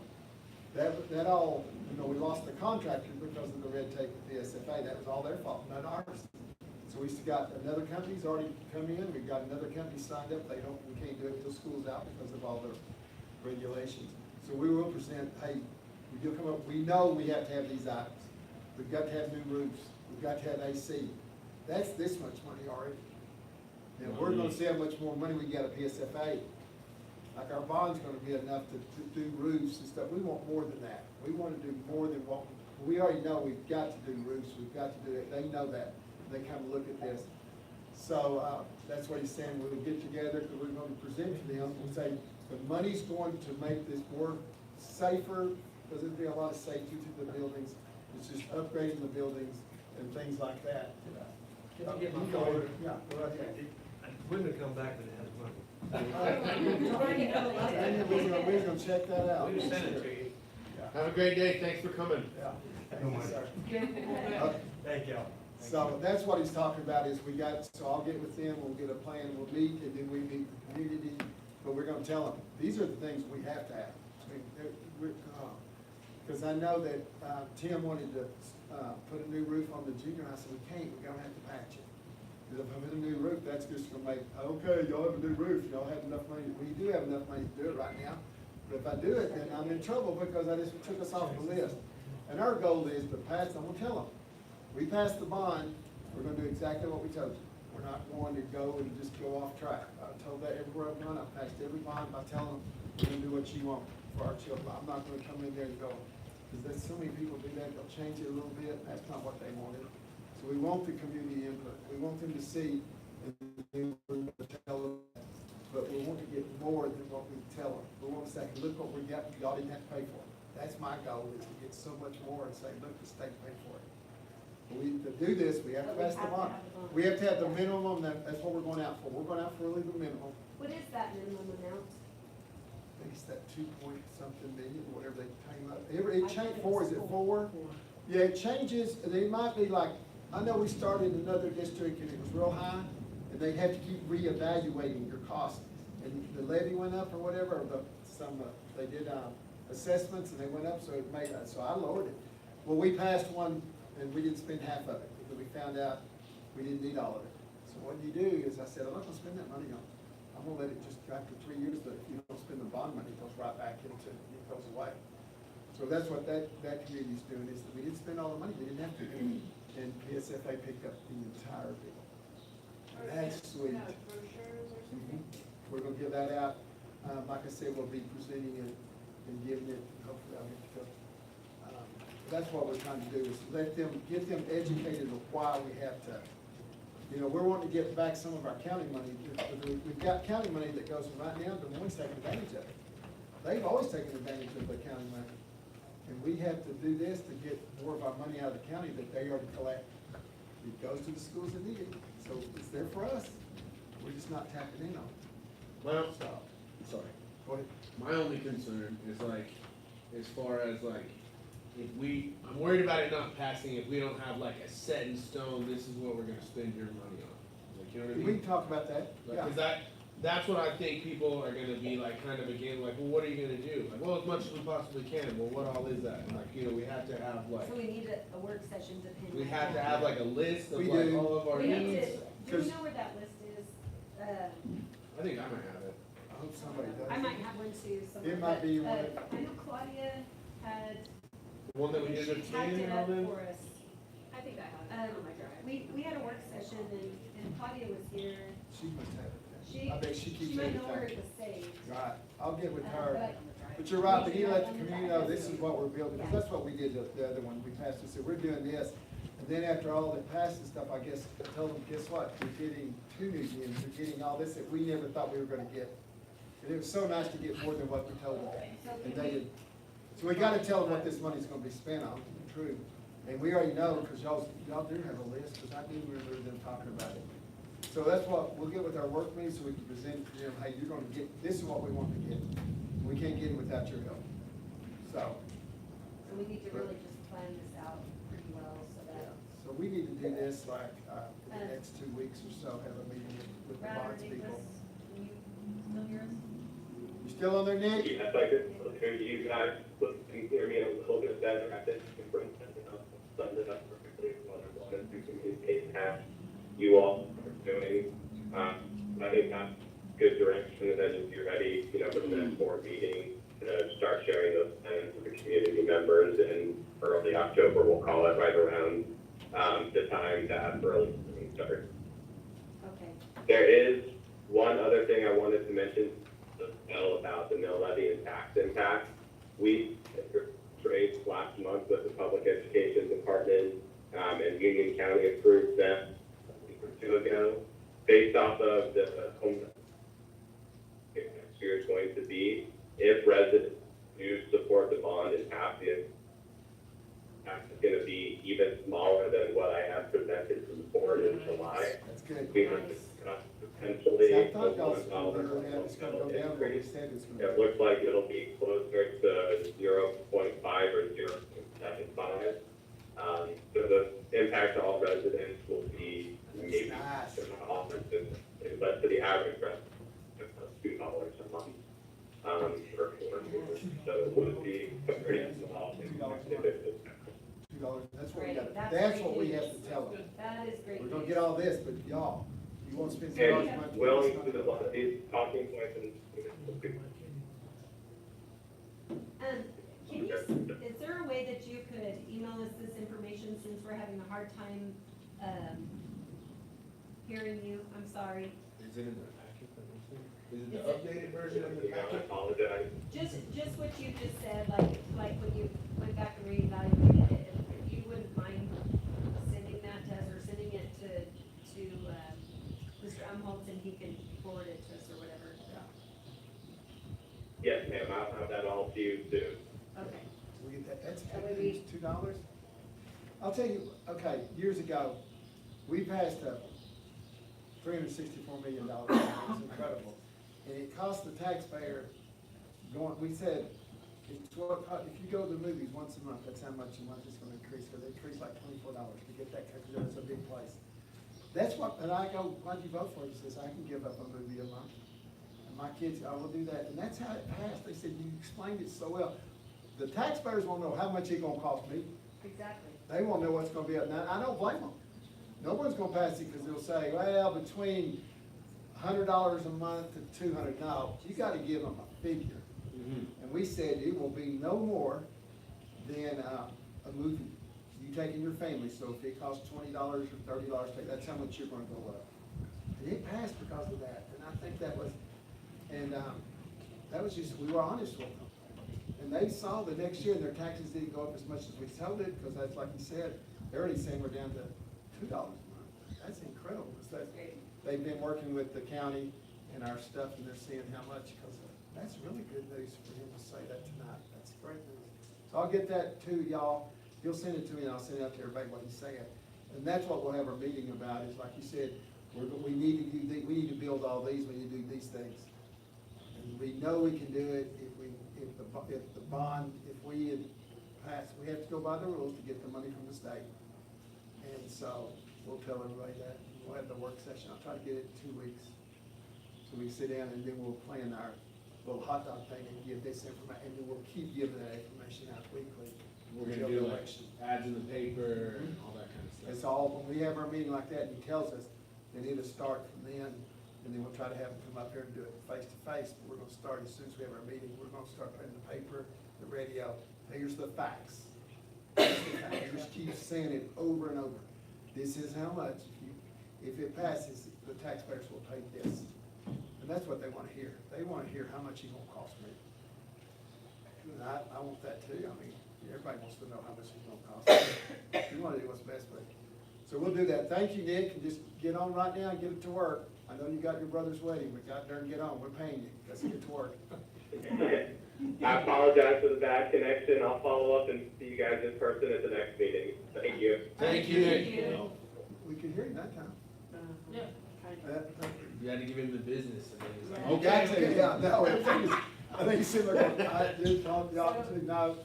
That all, you know, we lost the contractor because of the red tape with the SFA. That was all their fault, not ours. So we still got another company's already come in, we've got another company signed up, we can't do it till school's out because of all the regulations. So we will present, hey, you'll come up, we know we have to have these items. We've got to have new roofs, we've got to have AC. That's this much money already. And we're gonna see how much more money we get at PSFA. Like our bond's gonna be enough to do roofs and stuff. We want more than that. We wanna do more than what, we already know we've got to do roofs, we've got to do it. They know that. They come and look at this. So, that's what he's saying. We'll get together, because we're gonna present to them and say, the money's going to make this more safer, because there'll be a lot of safety to the buildings. It's just upgrading the buildings and things like that. Can I get my You go phone? ahead. Yeah, go right ahead. Wouldn't have come back when it has money. We're gonna check that out. We just sent it to you. Have a great day, thanks for coming. Yeah. Thank you, sir. Okay. Thank y'all. So that's what he's talking about is so I'll get with them, we'll get a plan, we'll meet, and then we meet the community. But we're gonna tell them, these are the things we have to have. I mean, because I know that, Tim wanted to, put a new roof on the junior, I said, we can't, we're gonna have to patch it. Because if I put a new roof, that's just gonna make, okay, y'all have a new roof, y'all have enough money, we do have enough money to do it right now. But if I do it, then I'm in trouble because I just took us off the list. And our goal is to pass, I'm gonna tell them, we passed the bond, we're gonna do exactly what we told you. We're not going to go and just go off track. I told that everywhere I've gone, I've passed every bond by telling them, we're gonna do what you want for our children. I'm not gonna come in there and go, because there's so many people do that, they'll change it a little bit, that's not what they wanted. So we want the community input, we want them to see, and then we're gonna tell them, but we want to get more than what we tell them. We want to say, look what we got, y'all didn't have to pay for it. That's my goal, is to get so much more and say, look, the state paid for it. To do this, we have to pass the bond. We have to have the minimum, that's what we're going out for. We're going out for a legal minimum. What is that minimum amount? I think it's that 2-point-something million, whatever they came up. It changed, is it 4? Yeah, it changes, and it might be like, I know we started another district and it was real high, and they had to keep reevaluating your costs. And the levy went up or whatever, or they did, assessments and they went up, so it made, so I lowered it. Well, we passed one and we didn't spend half of it, because we found out we didn't need all of it. So what you do is, I said, I'm not gonna spend that money on it. I'm gonna let it just go after 3 years, but if you don't spend the bond money, it goes right back into, it goes away. So that's what that community's doing, is that we didn't spend all the money, we didn't have to. And PSFA picked up the entire bill. That's sweet. Mhm. We're gonna give that out. Like I said, we'll be presenting it and giving it, hopefully I'll get to go. That's what we're trying to do, is get them educated of why we have to. You know, we're wanting to get back some of our county money. We've got county money that goes from right now, but no one's taking advantage of it. They've always taken advantage of the county money. And we have to do this to get more of our money out of the county that they already collect. It goes to the schools that need it. So it's there for us. We're just not tapping in on it. Well, So, sorry. go ahead. My only concern is like, as far as like, I'm worried about it not passing if we don't have like a set in stone, this is what we're gonna spend your money on. Like, you know what I mean? We can talk about that. Like, Yeah. 'cause that's what I think people are gonna be like, kind of again, like, well, what are you gonna do? Like, well, as much as we possibly can, well, what all is that? And like, you know, we have to have like, So we need a work session to pin. we that have to down. have like a list of We like do. all of our We need needs. to, do we know where that list is? I think I might have it. I hope somebody does. I might have one too somewhere. It might but, be one I know Claudia had, The one that we I did think with she typed Ken it and up all them? for us. I think I have it on my drive. We had a work session and Claudia was here. She must have it. She, I bet she keeps she might know where everything. it was saved. Right, I'll get with Uh, her. but- But you're right, but you let the community know this is what we're building, because that's what we did the other one, we passed it, said, we're doing this. And then after all that passed and stuff, I guess, I told them, guess what, we're getting 2 new gyms, we're getting all this that we never thought we were gonna get. And it was so nice to get more than what we told them, and they did. So we gotta tell them what this money's gonna be spent on, true. And we already know, because y'all do have a list, because I do remember them talking about it. So that's what, we'll get with our work meeting, so we can present to them, hey, you're gonna get, this is what we want to get. We can't get it without your help. So, So we need to really just plan this out pretty well so that. so we need to do this like, in the next 2 weeks or so, have a meeting with the Brad or bonds people. Nicholas, can you still hear us? You still on there, Nick? Yes, I could hear you guys, can hear me a little bit better at this conference. Summed it up perfectly, what I wanted to communicate and have you all are doing. I think that's good direction, and then if you're ready, for the next board meeting, start sharing those plans with the community members in early October, we'll call it, right around the time that early spring starts. Okay. There is one other thing I wanted to mention about the mill levy and tax impact. We raised last month with the Public Education Department, and Union County approved them a week or two ago. Based off of the home next year is going to be, if residents do support the bond and pass it, that's going to be even smaller than what I have presented to the board in July. That's good. We would discuss potentially See, I thought y'all was $1 gonna go down, it's gonna go down, but we increase. said it's gonna It go. looks like it'll be closer to 0.5 or 0.75. So the impact to all residents will be maybe Nice. but to the average resident, it's $2 a month. Per quarter. So it would be a pretty small impact if it was. $2, that's what we Great, got, that's that's great what we news. have to tell them. That is great We're gonna news. get all this, but y'all, you won't spend $2 a And month. willing to a lot of these talking points and. Can you, is there a way that you could email us this information since we're having a hard time, hearing you? I'm sorry. Is it in the packet that we see? Is it the updated version of the I packet? apologize. Just what you just said, like when you went back and reevaluated it, if you wouldn't mind sending that to us or sending it to Mr. Umholtz and he can forward it to us or whatever. Yes, ma'am, I'll have that all to you soon. Okay. We get that, that's That way we- $2. I'll tell you, okay, years ago, we passed a $364 million, it's incredible. And it cost the taxpayer we said, it's what, if you go to the movies once a month, that's how much a month it's gonna increase, because they increase like $24 to get that, because it's a big place. That's what, and I go, why'd you vote for it? He says, I can give up a movie a month. And my kids, I will do that, and that's how it passed. They said, you explained it so well. The taxpayers won't know how much it's gonna cost me. Exactly. They won't know what's gonna be up. Now, I don't blame them. No one's gonna pass it because they'll say, well, between $100 a month to $200. No, you gotta give them a figure. And we said it will be no more than a movie. You taking your family, so if it costs $20 or $30, that's how much you're gonna go up. And it passed because of that, and I think that was, and that was just, we were honest with them. And they saw the next year their taxes didn't go up as much as we told it, because that's like you said, they're already saying we're down to $2 a month. That's incredible. So they've been working with the county and our stuff, and they're seeing how much, because that's really good news for him to say that tonight. That's great news. So I'll get that to y'all. He'll send it to me, and I'll send it out to everybody what he's saying. And that's what we'll have our meeting about, is like you said, we need to do, we need to build all these, we need to do these things. And we know we can do it if the bond, if we had passed, we have to go by the rules to get the money from the state. And so we'll tell everybody that. We'll have the work session. I'll try to get it in 2 weeks. So we sit down and then we'll plan our little hot dog thing and give this information, and then we'll keep giving that information out weekly. We're until gonna do the like election. ads in the paper and all that kind of stuff. It's all, when we have our meeting like that and he tells us, then it'll start from then, and then we'll try to have him come up here and do it face to face, but we're gonna start as soon as we have our meeting, we're gonna start putting the paper, the radio, here's the facts. Here's the facts. Just keep saying it over and over. This is how much, if it passes, the taxpayers will pay this. And that's what they wanna hear. They wanna hear how much it's gonna cost me. And I want that too. I mean, everybody wants to know how much it's gonna cost me. We wanna do what's best for you. So we'll do that. Thank you, Nick, and just get on right now and get it to work. I know you got your brother's wedding, but got there and get on, we're paying you, let's get to work. I apologize for the bad connection. I'll follow up and see you guys in person at the next meeting. Thank you. Thank you. We can hear you that time. Yeah. You had to give him the business. And then he's like, You got to, yeah, no, I think you seem like, I did talk, y'all, no,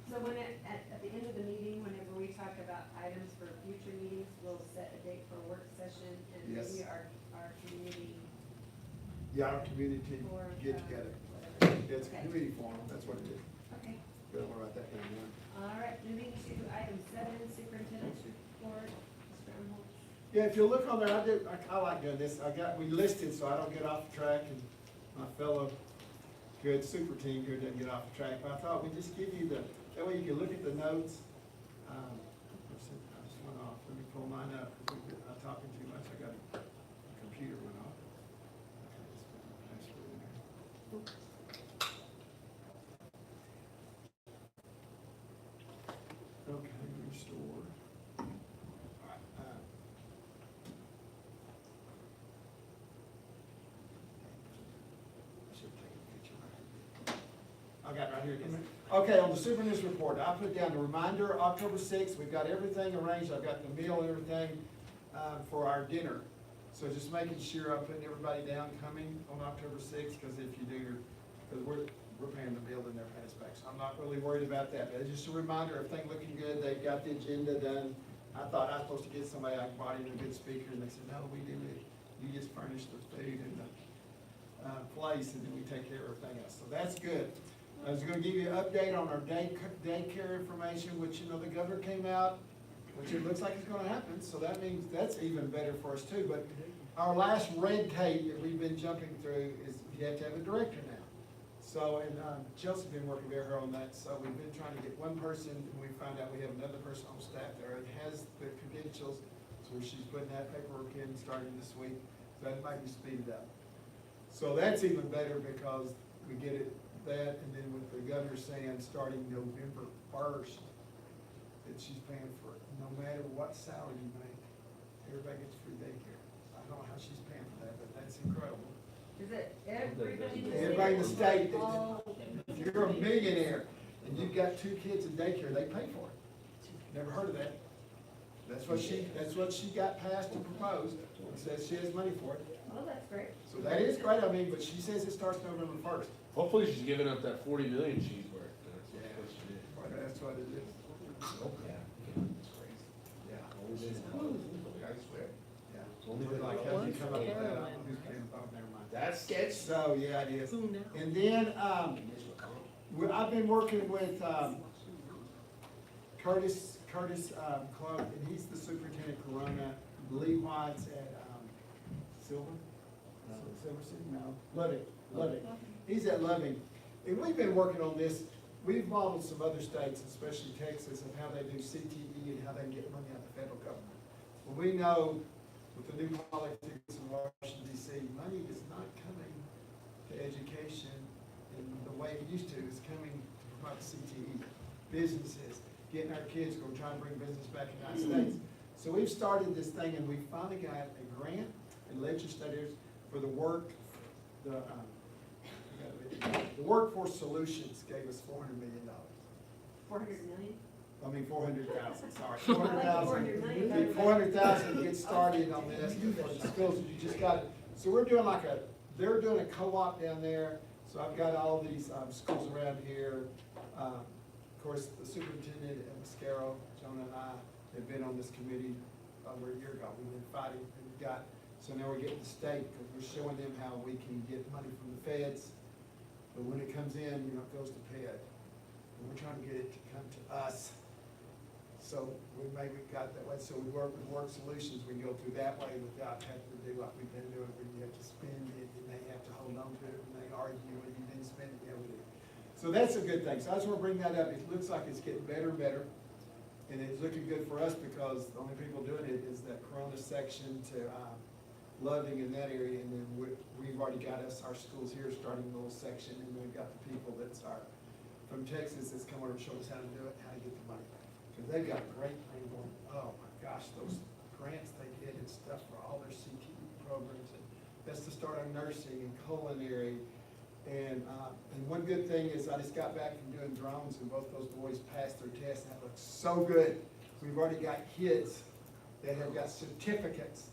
So when at the end of the meeting, whenever we talk about items for future meetings, we'll set a date for a work session and Yes. maybe our community yeah, our community forum. get together. Whatever. It's a Okay. community forum, that's what it is. Okay. Good, we'll write that down now. All right, moving to item 7, superintendent's report. Mr. Arnold. Yeah, if you look on there, I like doing this, we listed so I don't get off the track, and my fellow good super team here doesn't get off the track, but I thought we'd just give you that way you can look at the notes. I just went off, let me pull mine up, because I'm talking too much, I got a computer went off. Okay, let's put my password in there. Okay, restore. All right, I should take a picture right here. I got it right here. Okay, on the superintendent's report, I put down the reminder, October 6th, we've got everything arranged, I've got the meal and everything for our dinner. So just making sure I'm putting everybody down coming on October 6th, because if you do, because we're paying the bill and they're paying us back. So I'm not really worried about that, but it's just a reminder, everything looking good, they've got the agenda done. I thought I was supposed to get somebody I brought in a good speaker, and they said, no, we do it. You just furnish the food and the place, and then we take care of everything else. So that's good. I was gonna give you an update on our daycare information, which, you know, the governor came out, which it looks like it's gonna happen, so that means that's even better for us too. But our last red tape that we've been jumping through is you have to have a director now. So, and Chelsea's been working very hard on that, so we've been trying to get one person, and we found out we have another person on staff there that has the credentials, so she's putting that paperwork in starting this week, so that might be speeded up. So that's even better because we get it, that, and then with the governor saying starting November 1st, that she's paying for it, no matter what salary you make, everybody gets free daycare. I don't know how she's paying for that, but that's incredible. Is it everybody in the state? Everybody in the state, All- if you're a millionaire and you've got 2 kids in daycare, they pay for it. Never heard of that. That's what she got passed and proposed, and says she has money for it. Oh, that's great. So that is great, I mean, but she says it starts November 1st. Hopefully she's giving up that 40 million she's worth. That's what it is. I swear. Yeah. Only like, how did you come up with that? Oh, never mind. That's sketch. So, yeah, it is. Who now? And then, I've been working with, Curtis, Clark, and he's the superintendent of Corona. Lee White's at, Silver? Silver City? No, Loving. He's at Loving. And we've been working on this. We've modeled some other states, especially Texas, of how they do CTE and how they get money out of the federal government. Well, we know with the new politics in Washington DC, money is not coming to education in the way it used to. It's coming to provide CTE, businesses, getting our kids, go try and bring business back in the United States. So we've started this thing, and we finally got a grant and legislators for the Workforce Solutions gave us $400 million. 400 million? I mean, 400,000, sorry. I like 400 million. 400,000 to get started on this for the schools. You just got it. So we're doing they're doing a co-op down there. So I've got all these schools around here. Of course, the superintendent at Mascaro, Jonah and I, have been on this committee over a year ago. We've been fighting and so now we're getting the state because we're showing them how we can get money from the feds. But when it comes in, it goes to PED. And we're trying to get it to come to us. So we maybe got that way. So we work with Work Solutions. We can go through that way without having to do what we've been doing, where you have to spend it and they have to hold on to it and they argue and you didn't spend it. Yeah, we did. So that's a good thing. So I just want to bring that up. It looks like it's getting better and better. And it's looking good for us because the only people doing it is that Corona section to Loving in that area. And then we've already got our schools here starting a little section. And we've got the people from Texas that's come over and showed us how to do it, how to get the money. Because they've got a great thing going. Oh my gosh, those grants they did and stuff for all their CTE programs. And That's to start our nursing and culinary. And one good thing is I just got back from doing drones and both those boys passed their test and that looks so good. We've already got kids that have got certificates.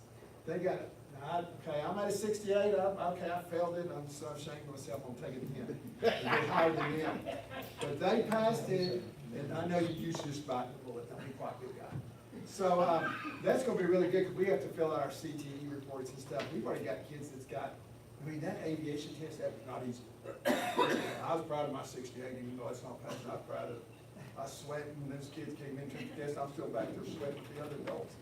They got it. Now, I'm at a 68, I failed it, I'm so ashamed of myself, I'm taking it again. They higher than them. But they passed it, and I know you should just bite the bullet, don't be quite a good guy. So, that's gonna be really good, because we have to fill out our CTE reports and stuff. We've already got kids that's got, I mean, that aviation test, that was not easy. I was proud of my 68, even though it's not passing, I was proud of it. I sweat when those kids came in, took the test, I'm still back there sweating with the other adults.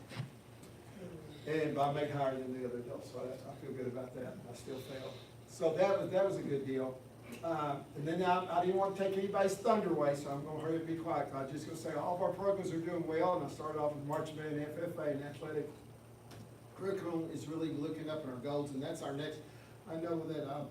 And I make higher than the other adults, so I feel good about that. I still failed. So that was a good deal. And then I didn't want to take anybody's thunder away, so I'm gonna hurry up and be quiet. I'm just gonna say all of our programs are doing well, and I started off with March Band and FFA, and athletic curriculum is really looking up at our goals, and that's our next. I know that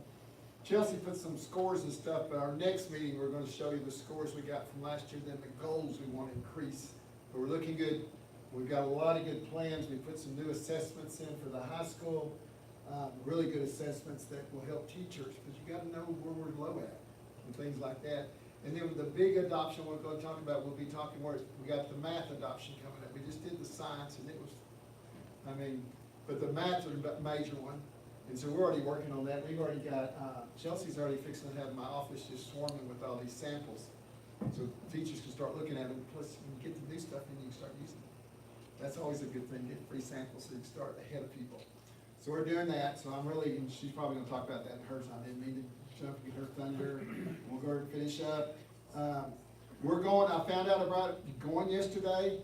Chelsea put some scores and stuff, but our next meeting, we're gonna show you the scores we got from last year, then the goals we want to increase. But we're looking good. We've got a lot of good plans. We put some new assessments in for the high school, really good assessments that will help teachers, because you gotta know where we're low at and things like that. And then with the big adoption we're gonna talk about, we'll be talking more, we got the math adoption coming up. We just did the science and it was, I mean, but the math is a major one. And so we're already working on that. We've already got, Chelsea's already fixing to have my office just swarming with all these samples. So teachers can start looking at them, plus when you get the new stuff, then you can start using it. That's always a good thing, get free samples so you can start ahead of people. So we're doing that, so I'm really, and she's probably gonna talk about that in hers. I didn't mean to jump in her thunder. We'll go ahead and finish up. We're going, I found out about going yesterday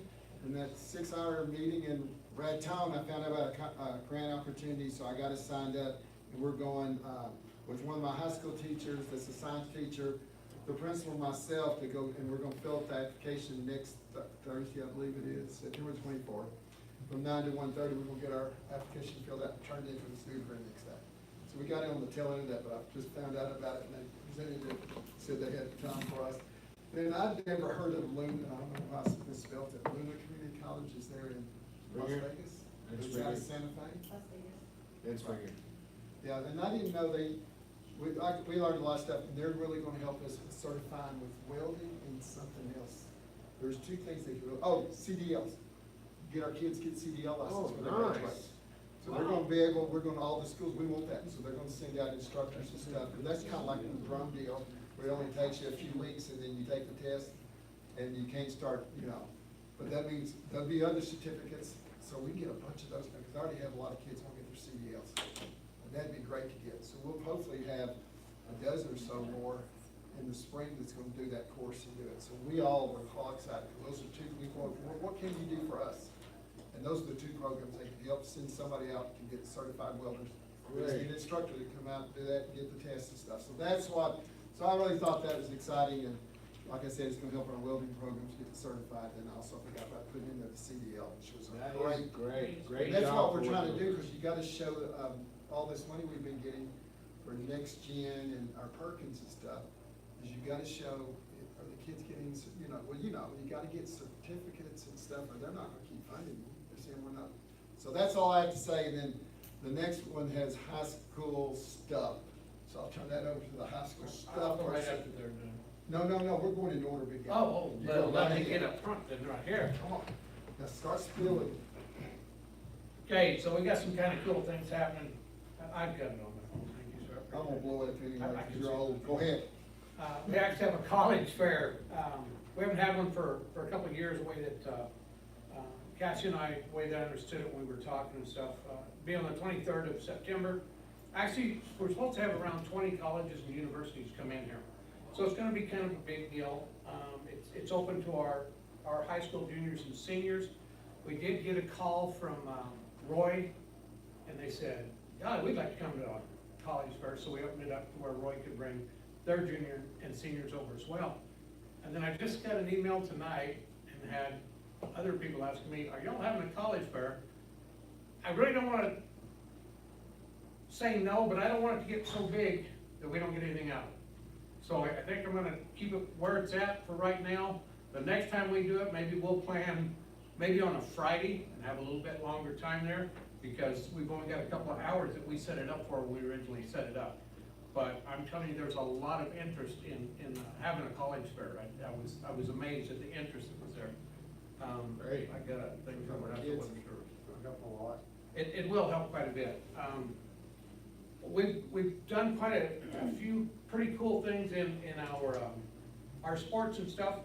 in that 6-hour meeting in Raton. I found out about a grant opportunity, so I got us signed up. And we're going with one of my high school teachers, that's a science teacher, the principal, myself, to go, and we're gonna fill out the application next Thursday, I believe it is, September 24th. From 9 to 1:30, we're gonna get our application filled out and turned in for the student for the next day. So we got it on the tail end of that, but I just found out about it, and they presented it, said they had time for us. Then I'd never heard of Luna, I don't know how I misspelled it, Luna Community College is there in Las Vegas? It's out of Santa Fe? Las Vegas. That's right. Yeah, and I didn't know we learned a lot of stuff, and they're really gonna help us with certifying with welding and something else. There's 2 things they can really, CDLs. Get our kids get CDL license when they graduate. So they're gonna be able, all the schools, we want that, so they're gonna send out instructors and stuff, and that's kinda like the drum deal, where it only takes you a few weeks, and then you take the test, and you can't start, but that means there'll be other certificates, so we can get a bunch of those, because I already have a lot of kids who want to get their CDLs. And that'd be great to get, so we'll hopefully have a dozen or so more in the spring that's gonna do that course and do it. So we all were all excited, because those are 2 we want, what can you do for us? And those are the 2 programs, they can help send somebody out to get certified welders. We just need an instructor to come out and do that and get the tests and stuff. So that's what, so I really thought that was exciting, and like I said, it's gonna help our welding programs get certified, and also forgot about putting in there the CDL, which was a great. Great That's job what we're for trying to you. do, because you gotta show, all this money we've been getting for next gen and our Perkins and stuff, is you gotta show, are the kids getting, you gotta get certificates and stuff, or they're not gonna keep funding you. They're saying we're not. So that's all I have to say, and then the next one has high school stuff. So I'll turn that over to the high school stuff. I'll go right person. after they're done. No, we're going in order, big guy. You Well, go let right me get ahead. up front then, right here, come on. Now start spilling. Okay, so we got some kind of cool things happening. I've got it on my phone, thank you, sir. I'm gonna blow it up anyway, I because can you're see. old. Go ahead. We actually have a college fair. We haven't had one for a couple of years, the way that Cassie and I, the way that I understood it when we were talking and stuff. Be on the 23rd of September. Actually, we're supposed to have around 20 colleges and universities come in here. So it's gonna be kind of a big deal. It's open to our high school juniors and seniors. We did get a call from Roy, and they said, God, we'd like to come to a college fair, so we opened it up to where Roy could bring their junior and seniors over as well. And then I just got an email tonight and had other people asking me, are y'all having a college fair? I really don't wanna say no, but I don't want it to get so big that we don't get anything out of it. So I think I'm gonna keep it where it's at for right now. The next time we do it, maybe we'll plan maybe on a Friday and have a little bit longer time there, because we've only got a couple of hours that we set it up for when we originally set it up. But I'm telling you, there's a lot of interest in having a college fair. I was amazed at the interest that was there. Great. I got a thing coming up, I Kids. wasn't sure. Help a lot. It will help quite a bit. We've done quite a few pretty cool things in our sports and stuff.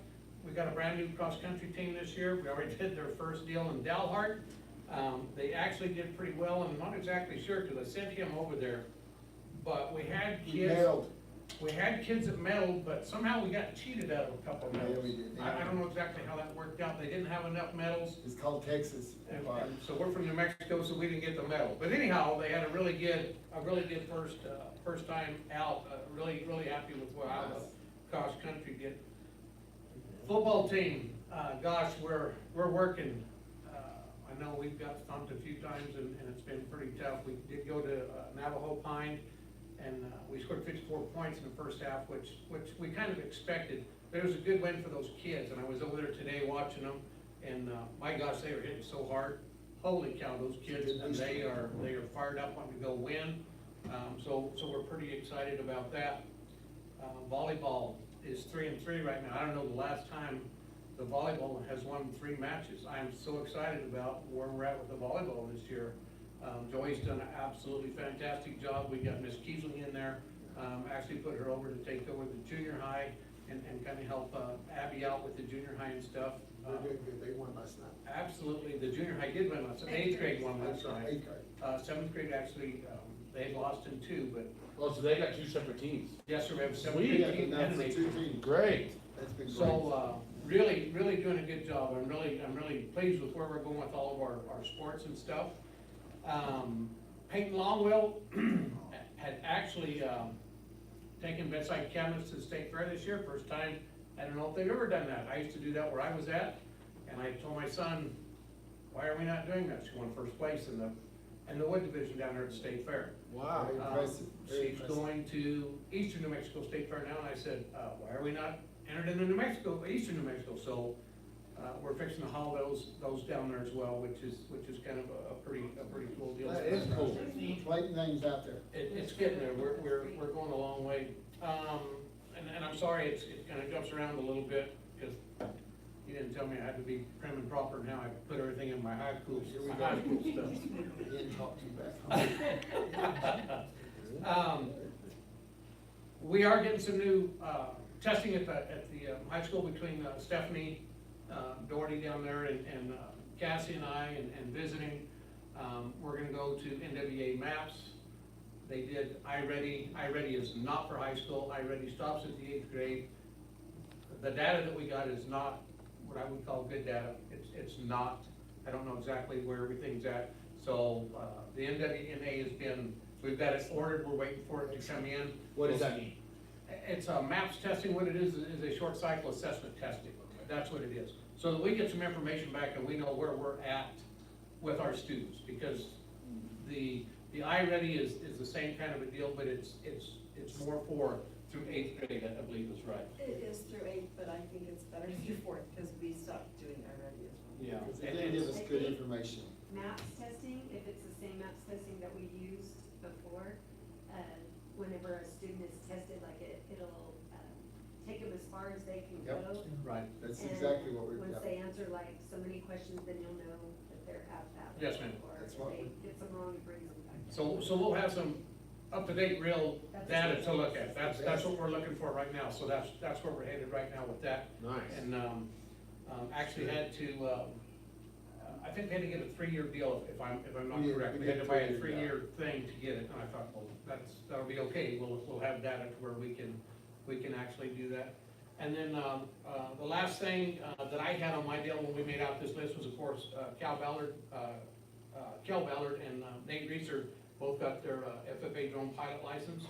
We got a brand new cross-country team this year. We already did their first deal in Dalhart. They actually did pretty well, and I'm not exactly sure, because I sent him over there. But we had He kids. medaled. We had kids that medaled, but somehow we got cheated out of a couple of Yeah, medals. we did. I don't know exactly how that worked out. They didn't have enough medals. It's called Texas. And so we're from New Mexico, so we didn't get the medal. But anyhow, they had a really good first time out. Really happy with how the cross country did. Football team, gosh, we're working. I know we've got stumped a few times and it's been pretty tough. We did go to Navajo Pine, and we scored 54 points in the first half, which we kind of expected. But it was a good win for those kids, and I was over there today watching them, and my gosh, they were hitting so hard. Holy cow, those kids, and they are fired up wanting to go win. So we're pretty excited about that. Volleyball is 3-3 right now. I don't know the last time the volleyball has won 3 matches. I am so excited about where we're at with the volleyball this year. Joy's done an absolutely fantastic job. We got Miss Kiesling in there, actually put her over to take over the junior high and kind of help Abby out with the junior high and stuff. They're doing good. They won last night. Absolutely, the junior high did win last night. 8th grade won last night. 8th grade. 7th grade actually, they lost in 2, but Oh, so they got 2 separate teams. yes, sir, we have 7th Sweet. grade team and an 8th grade. teams. Great. That's been great. So, really doing a good job. I'm really pleased with where we're going with all of our sports and stuff. Peyton Longwell had actually, taken bedside cabinets to the state fair this year, first time. I don't know if they've ever done that. I used to do that where I was at, and I told my son, why are we not doing that? She won first place in the wood division down there at the state fair. Wow. Very impressive. Very She's impressive. going to Eastern New Mexico State Fair now, and I said, why are we not entered into Eastern New Mexico? So, we're fixing to haul those down there as well, which is kind of a pretty cool deal. That is cool. Clayton names out there. It's getting there, we're going a long way. And I'm sorry, it kind of jumps around a little bit, because you didn't tell me I had to be prim and proper, now I put everything in my high school stuff. He didn't talk to you back. We are getting some new, testing at the high school between Stephanie, Doherty down there, and Cassie and I, and visiting. We're gonna go to NWA MAPS. They did iReady. iReady is not for high school. iReady stops at the 8th grade. The data that we got is not what I would call good data. It's not. I don't know exactly where everything's at. So, the NWNA has been, we've got it ordered, we're waiting for it to come in. What does that mean? It's MAPS testing. What it is a short cycle assessment testing. That's what it is. So that we get some information back and we know where we're at with our students, because the iReady is the same kind of a deal, but it's more for through 8th grade, I believe is right. It is through 8th, but I think it's better through 4th, because we stopped doing already as well. Yeah. Because they didn't give us good information. MAPS testing, if it's the same MAPS testing that we used before, whenever a student is tested, like it'll take them as far as they can Yep. go. Right. That's And exactly what we're. Once yep. they answer like so many questions, then you'll know that they're at that. Yes, ma'am. Or That's if what they we- get some wrong, it brings them back. So we'll have some up-to-date real That's data what- to look at. That's what we're looking for right now. So that's where we're headed right now with that. Nice. And, actually had to, I think we had to get a 3-year deal, if I'm not We did- correct. we We had did to buy a 3-year, 3-year thing to get it, and I thought, well, that'll be okay. We'll have data to where we can actually do that. And then, the last thing, that I had on my deal when we made out this list was, of course, Cal Ballard and Nate Reeser both got their FFA drone pilot license.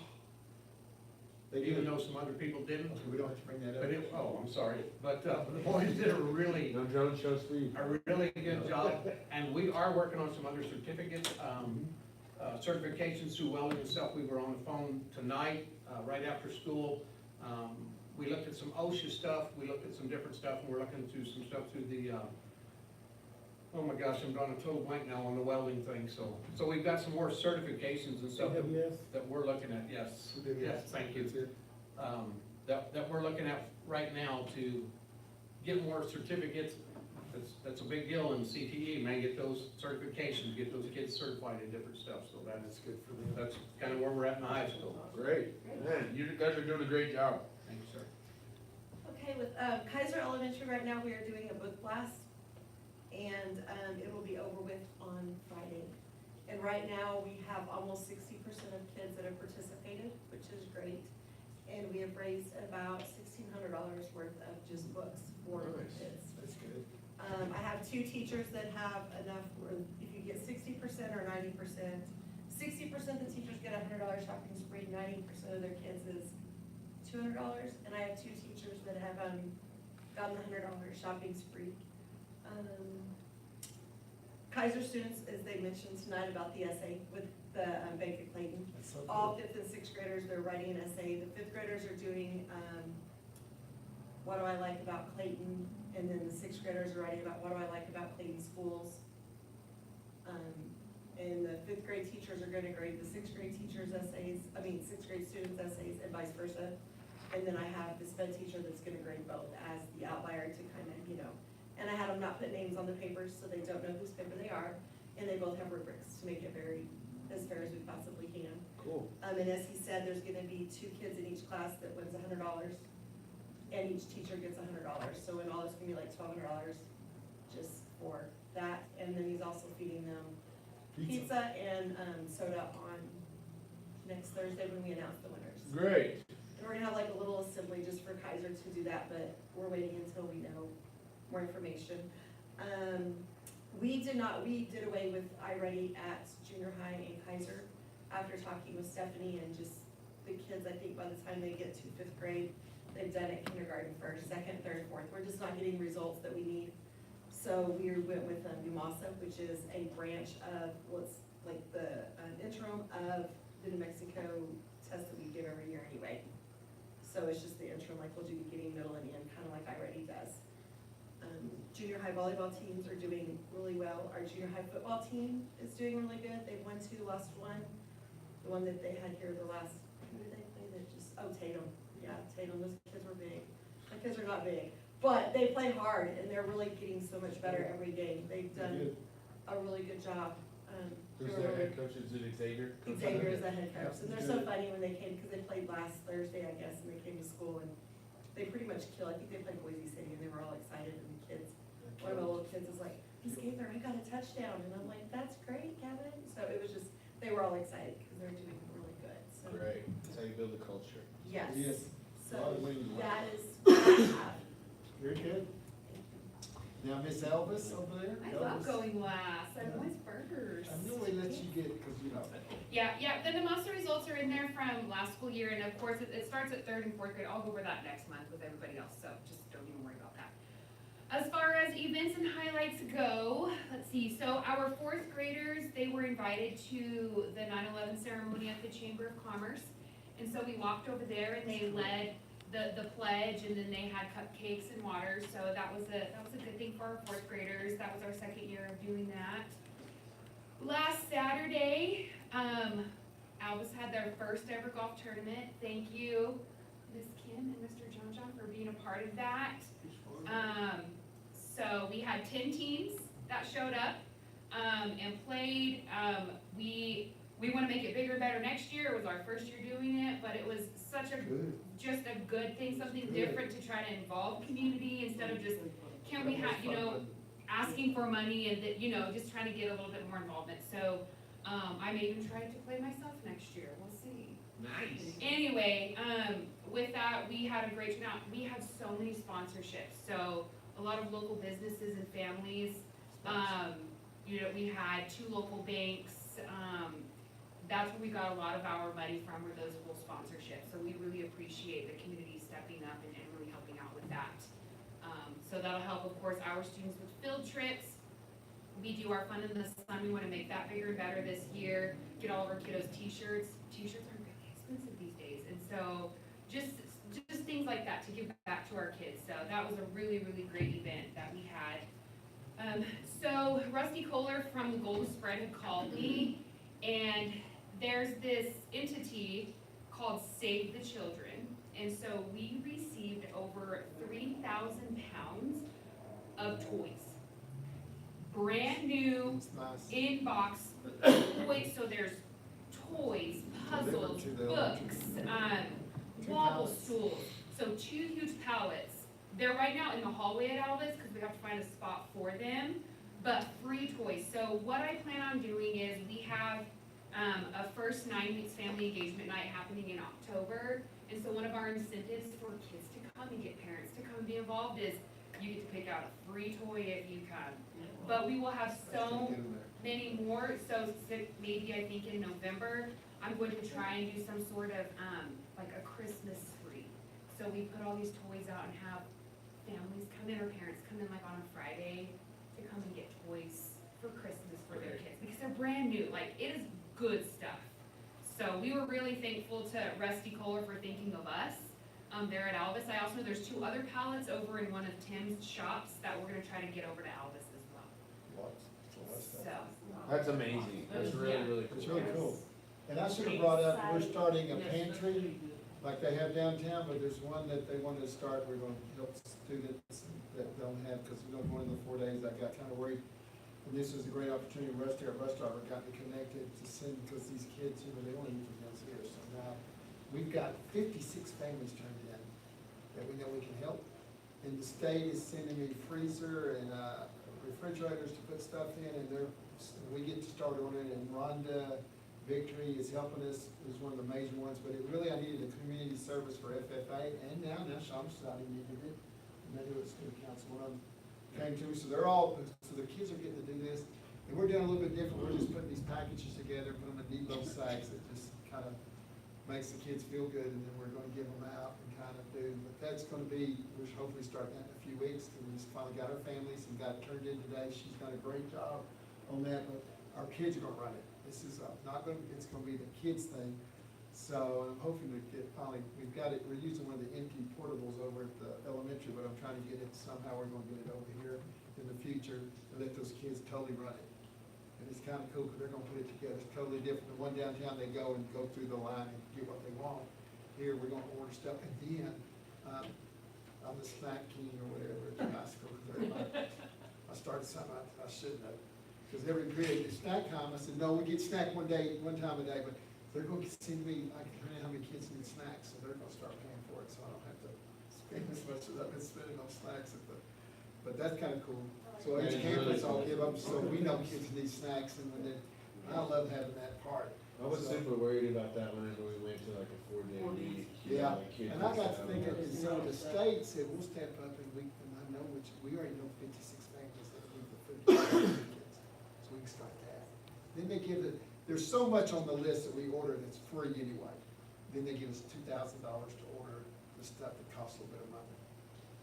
They Even did. though some other people didn't. We don't have to bring that up. But I'm sorry, but the boys did a really, No drone shows for you. a really good job, and we are working on some other certificates, certifications through welding and stuff. We were on the phone tonight, right after school. We looked at some OSHA stuff, we looked at some different stuff, and we're looking through some stuff through the oh my gosh, I'm drawing a total blank now on the welding thing, so we've got some more certifications and stuff that we're looking at, yes. Yes, thank you. That we're looking at right now to get more certificates. That's a big deal in CTE, man, get those certifications, get those kids certified in different stuff, so that's good for them. That's kind of where we're at in the high school. Great, man, you guys are doing a great job. Thanks, sir. Okay, with Kaiser Elementary right now, we are doing a book blast, and it will be over with on Friday. And right now, we have almost 60% of kids that have participated, which is great. And we have raised about $1,600 worth of just books for the kids. That's good. I have 2 teachers that have enough, where if you get 60% or 90%, 60% of the teachers get a $100 shopping spree, 90% of their kids is $200, and I have 2 teachers that have gotten the $100 shopping spree. Kaiser students, as they mentioned tonight about the essay with the Bank of Clayton, That's so all cool. 5th and 6th graders, they're writing an essay. The 5th graders are doing what do I like about Clayton, and then the 6th graders are writing about what do I like about Clayton schools. And the 5th grade teachers are gonna grade the 6th grade teachers' essays, 6th grade students' essays, and vice versa. And then I have the SPED teacher that's gonna grade both as the outlier to kind of, and I had them not put names on the papers so they don't know whose paper they are. And they both have rubrics to make it very, as fair as we possibly can. Cool. And as he said, there's gonna be 2 kids in each class that wins $100, and each teacher gets $100. So in all, it's gonna be like $1,200 just for that. And then he's also feeding them pizza and soda on next Thursday when we announce the winners. Great. And we're gonna have like a little assembly just for Kaiser to do that, but we're waiting until we know more information. We did away with iReady at junior high and Kaiser after talking with Stephanie, and just the kids, I think by the time they get to 5th grade, they've done it kindergarten first, 2nd, 3rd, 4th. We're just not getting results that we need. So we went with NUMASA, which is a branch of, like the interim of the New Mexico test that we give every year anyway. So it's just the interim, like we'll do beginning, middle, and end, kind of like iReady does. Junior high volleyball teams are doing really well. Our junior high football team is doing really good. They've won 2, lost 1. The one that they had here the last, who did they play that just, Tatum. Yeah, Tatum, those kids were big. My kids are not big, but they play hard, and they're really getting so much better every game. They've done a really good job. Who's their head coach? Is it Xavier? Xavier is the head coach, and they're so funny when they came, because they played last Thursday, I guess, and they came to school, and they pretty much killed. I think they played Boise City, and they were all excited, and the kids, one of the little kids was like, Miss Gaither, I got a touchdown, and I'm like, that's great, Kevin. So it was just, they were all excited, because they're doing really good, so. Great, that's how you build a culture. Yes. Yes. So Well, that is what I have. Very good. Now, Miss Elvis over there. I love Elvis. going last. I want burgers. I knew we let you get, because Yeah, the NUMASA results are in there from last school year, and of course, it starts at 3rd and 4th grade. I'll go over that next month with everybody else, so just don't even worry about that. As far as events and highlights go, let's see, so our 4th graders, they were invited to the 9/11 ceremony at the Chamber of Commerce. And so we walked over there and they led the pledge, and then they had cupcakes and water, so that was a good thing for our 4th graders. That was our 2nd year of doing that. Last Saturday, Albus had their first ever golf tournament. Thank you, Miss Kim and Mr. John for being a part of that. So we had 10 teams that showed up and played. We want to make it bigger and better next year. It was our first year doing it, but it was such just a good thing, something different to try to involve community instead of just, can we have, asking for money and just trying to get a little bit more involvement. So I may even try to play myself next year. We'll see. Nice. Anyway, with that, we had a great turnout. We had so many sponsorships. So a lot of local businesses and families. We had 2 local banks. That's where we got a lot of our money from, were those full sponsorships. So we really appreciate the community stepping up and really helping out with that. So that'll help, of course, our students with field trips. We do our Fun in the Sun. We want to make that bigger and better this year. Get all of our kiddos t-shirts. T-shirts are really expensive these days. And so just things like that to give back to our kids. So that was a really, really great event that we had. So Rusty Kohler from the Golden Spread had called me, and there's this entity called Save the Children. And so we received over 3,000 pounds of toys. Brand new It's nice. in-box toys, so there's toys, puzzles, Delivered to the books, Two wobble pallets. stools. So 2 huge pallets. They're right now in the hallway at Elvis because we have to find a spot for them, but free toys. So what I plan on doing is we have a first 9 weeks family engagement night happening in October. And so one of our incentives for kids to come and get parents to come and be involved is you get to pick out a free toy if you can. But we will have so many more, so maybe I think in November, I'm going to try and do some sort of, like a Christmas spree. So we put all these toys out and have families come in or parents come in like on a Friday to come and get toys for Christmas for their kids, because they're brand new, like it is good stuff. So we were really thankful to Rusty Kohler for thinking of us, there at Elvis. I also know there's 2 other pallets over in one of Tim's shops that we're gonna try to get over to Elvis as well. So, That's amazing. That's really, really cool. It's really cool. And I should have brought up, we're starting a pantry like they have downtown, but there's one that they wanted to start. We're gonna help students that don't have, because going in the 4 days, I got kind of worried. And this is a great opportunity. Rusty, our bus driver, got me connected to send, because these kids, they only use them here. So now, we've got 56 families turned in that we know we can help. And the state is sending me freezer and refrigerators to put stuff in, and we get to start on it. And Rhonda Victory is helping us, is one of the major ones, but I needed a community service for FFA, and now Shaw Society needed it. And they do it, student council, one of them came to me, so the kids are getting to do this. And we're doing a little bit different, we're just putting these packages together, put them in neat little sacks that just kind of makes the kids feel good, and then we're gonna give them out and kind of do, but that's gonna be, we're hopefully starting that in a few weeks, because we just finally got our families and got it turned in today. She's done a great job on that, but our kids are gonna run it. This is it's gonna be the kids thing. So I'm hoping to get we're using one of the empty portables over at the elementary, but I'm trying to get it, somehow we're gonna get it over here in the future and let those kids totally run it. And it's kind of cool, because they're gonna put it together. It's totally different. The one downtown, they go through the line and get what they want. Here, we're gonna order stuff, and then, I'm the snack king or whatever at the high school, because I started something I shouldn't have. Because every period, it's snack time, I said, no, we get snack one time a day, but they're gonna send me, I can tell you how many kids need snacks, so they're gonna start paying for it, so I don't have to spend as much as I've been spending on snacks but that's kind of cool. So each campus I'll give up, so we know kids need snacks, and I love having that part. I was super worried about that whenever we went to like a 4-day meet. Yeah, Kids and I got to stuff. thinking, and so the state said, we'll step up and I know we already know 56 families that need the food for their kids, so we can start that. Then they give there's so much on the list that we order that's free anyway. Then they give us $2,000 to order the stuff that costs a little bit of money.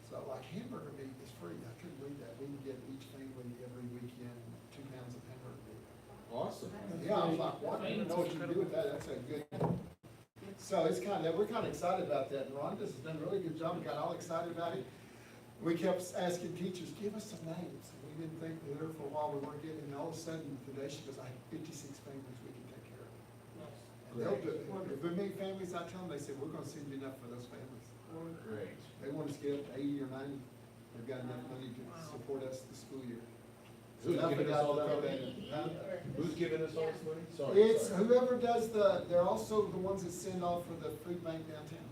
So like hamburger meat is free. I couldn't believe that. We can give each family every weekend 2 pounds of hamburger meat. Awesome. Yeah, I was like, what? I don't know what you can do with that. That's a good. So it's we're kind of excited about that. And Rhonda's done a really good job. We got all excited about it. We kept asking teachers, give us some names. And we didn't think that there for a while we weren't getting, and all of a sudden today she goes, I have 56 families we can take care of. And they'll do it. If we meet families, I tell them, they say, we're gonna send you enough for those families. Great. They want us to get up to 80 or 90. They've got enough money to support us the school year. Who's So I giving us forgot all to that throw money? in. Huh? Who's giving us all this money? Sorry. It's whoever does they're also the ones that send off for the food bank downtown.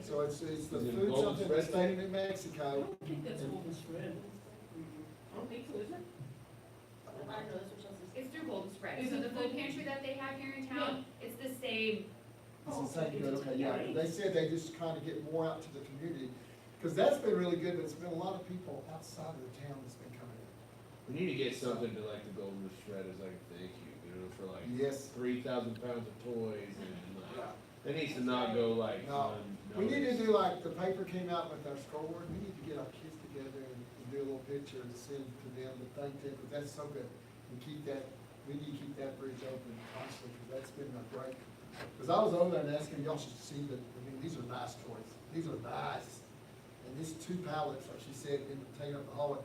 So it's the Is it food Golden something in the Spread? state of New Mexico. I don't think that's Golden Spread. I don't think so, is it? it's through Golden Spread. So the food pantry that they have here in town, it's the same. It's the same, good, okay, yeah, they said they just kind of get more out to the community, because that's been really good, but it's been a lot of people outside of the town that's been coming in. We need to get something to like the Golden Shred as like thank you, for like Yes. 3,000 pounds of toys and like, that needs to not go like. No, we need to do like, the paper came out with our scoreboard, we need to get our kids together and do a little picture and send to them to thank them, but that's so good. And we need to keep that bridge open constantly, because that's been a great. Because I was over there and asking, y'all should see these are nice toys, these are nice. And these 2 pallets, like she said, in the taking up the hallway,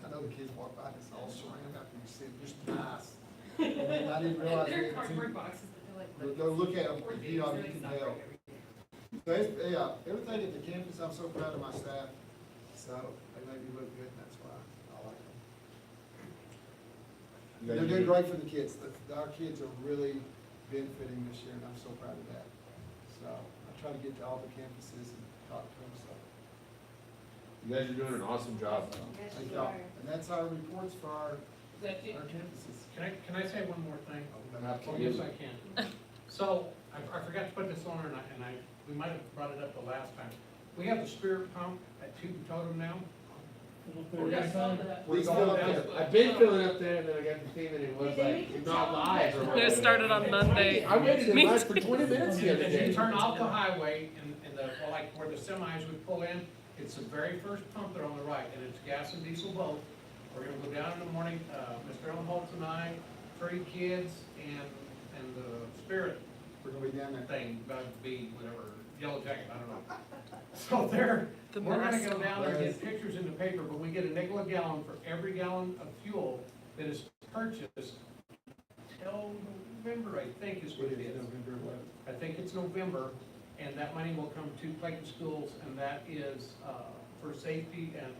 I know the kids walk by, it's all ceramic, after you see it, just nice. And I didn't realize They're it cardboard until, boxes, but they're like. but go look at them, Or you know, they're you can like tell. soft. So it's, yeah, everything at the campus, I'm so proud of my staff, so they make me look good, and that's why I like them. They're doing great for the kids. Our kids are really benefiting this year, and I'm so proud of that. So I try to get to all the campuses and talk to them, so. You guys are doing an awesome job. Yes, Thank you y'all. are. And that's our reports for our campuses. Can I say one more thing? Oh, Absolutely. yes, I can. So, I forgot to put this on, and we might have brought it up the last time. We have the spirit pump at Tooten Totem now. We're Please going fill up down. there. I've been filling up there and then I got the feeling it was Did they like make the not tell live or them? whatever. It started on Monday. I waited in line for 20 minutes the other As you day. turn off the highway and the, well, like where the semis would pull in, it's the very first pump there on the right, and it's gas and diesel both. We're gonna go down in the morning, Mr. Ellen Holt and I, 3 kids, and the spirit We're gonna be down there. thing, about to be whatever, yellow jacket, I don't know. So there, The we're gonna mask. go down there and get pictures in the paper, but we get a nickel a gallon for every gallon of fuel that is purchased till November, I think is what it is. November 11th. I think it's November, and that money will come to Clayton Schools, and that is, for safety and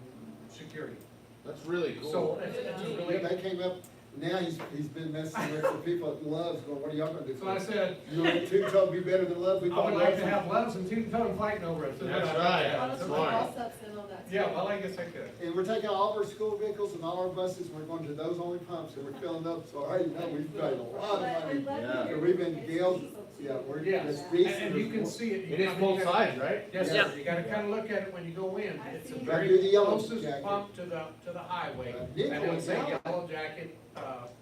security. That's really cool. So it's a really, They came up, now he's been messing with the people at Love's, going, what are y'all gonna do? so I said, You know, two told be better than Love, we I thought. would like to Love's- have Loves and Tooten Totem fighting over it. So That's then I- right. yeah, That's so- smart. All steps in on that. Yeah, well, I guess I could. And we're taking all of our school vehicles and all our buses, we're going to those only pumps, and we're filling up, so I know we've paid a lot of But money. I'm glad to Yeah. hear We've been it's Gale's, diesel too. yeah, we're, Yes, it's and diesel. you can see it. It is both sides, right? Yes, Yeah. sir, you gotta kinda look at it when you go in, I've it's the seen it. very Do the yellow closest jacket. pump to the highway, Nickel and it would say is out. yellow jacket,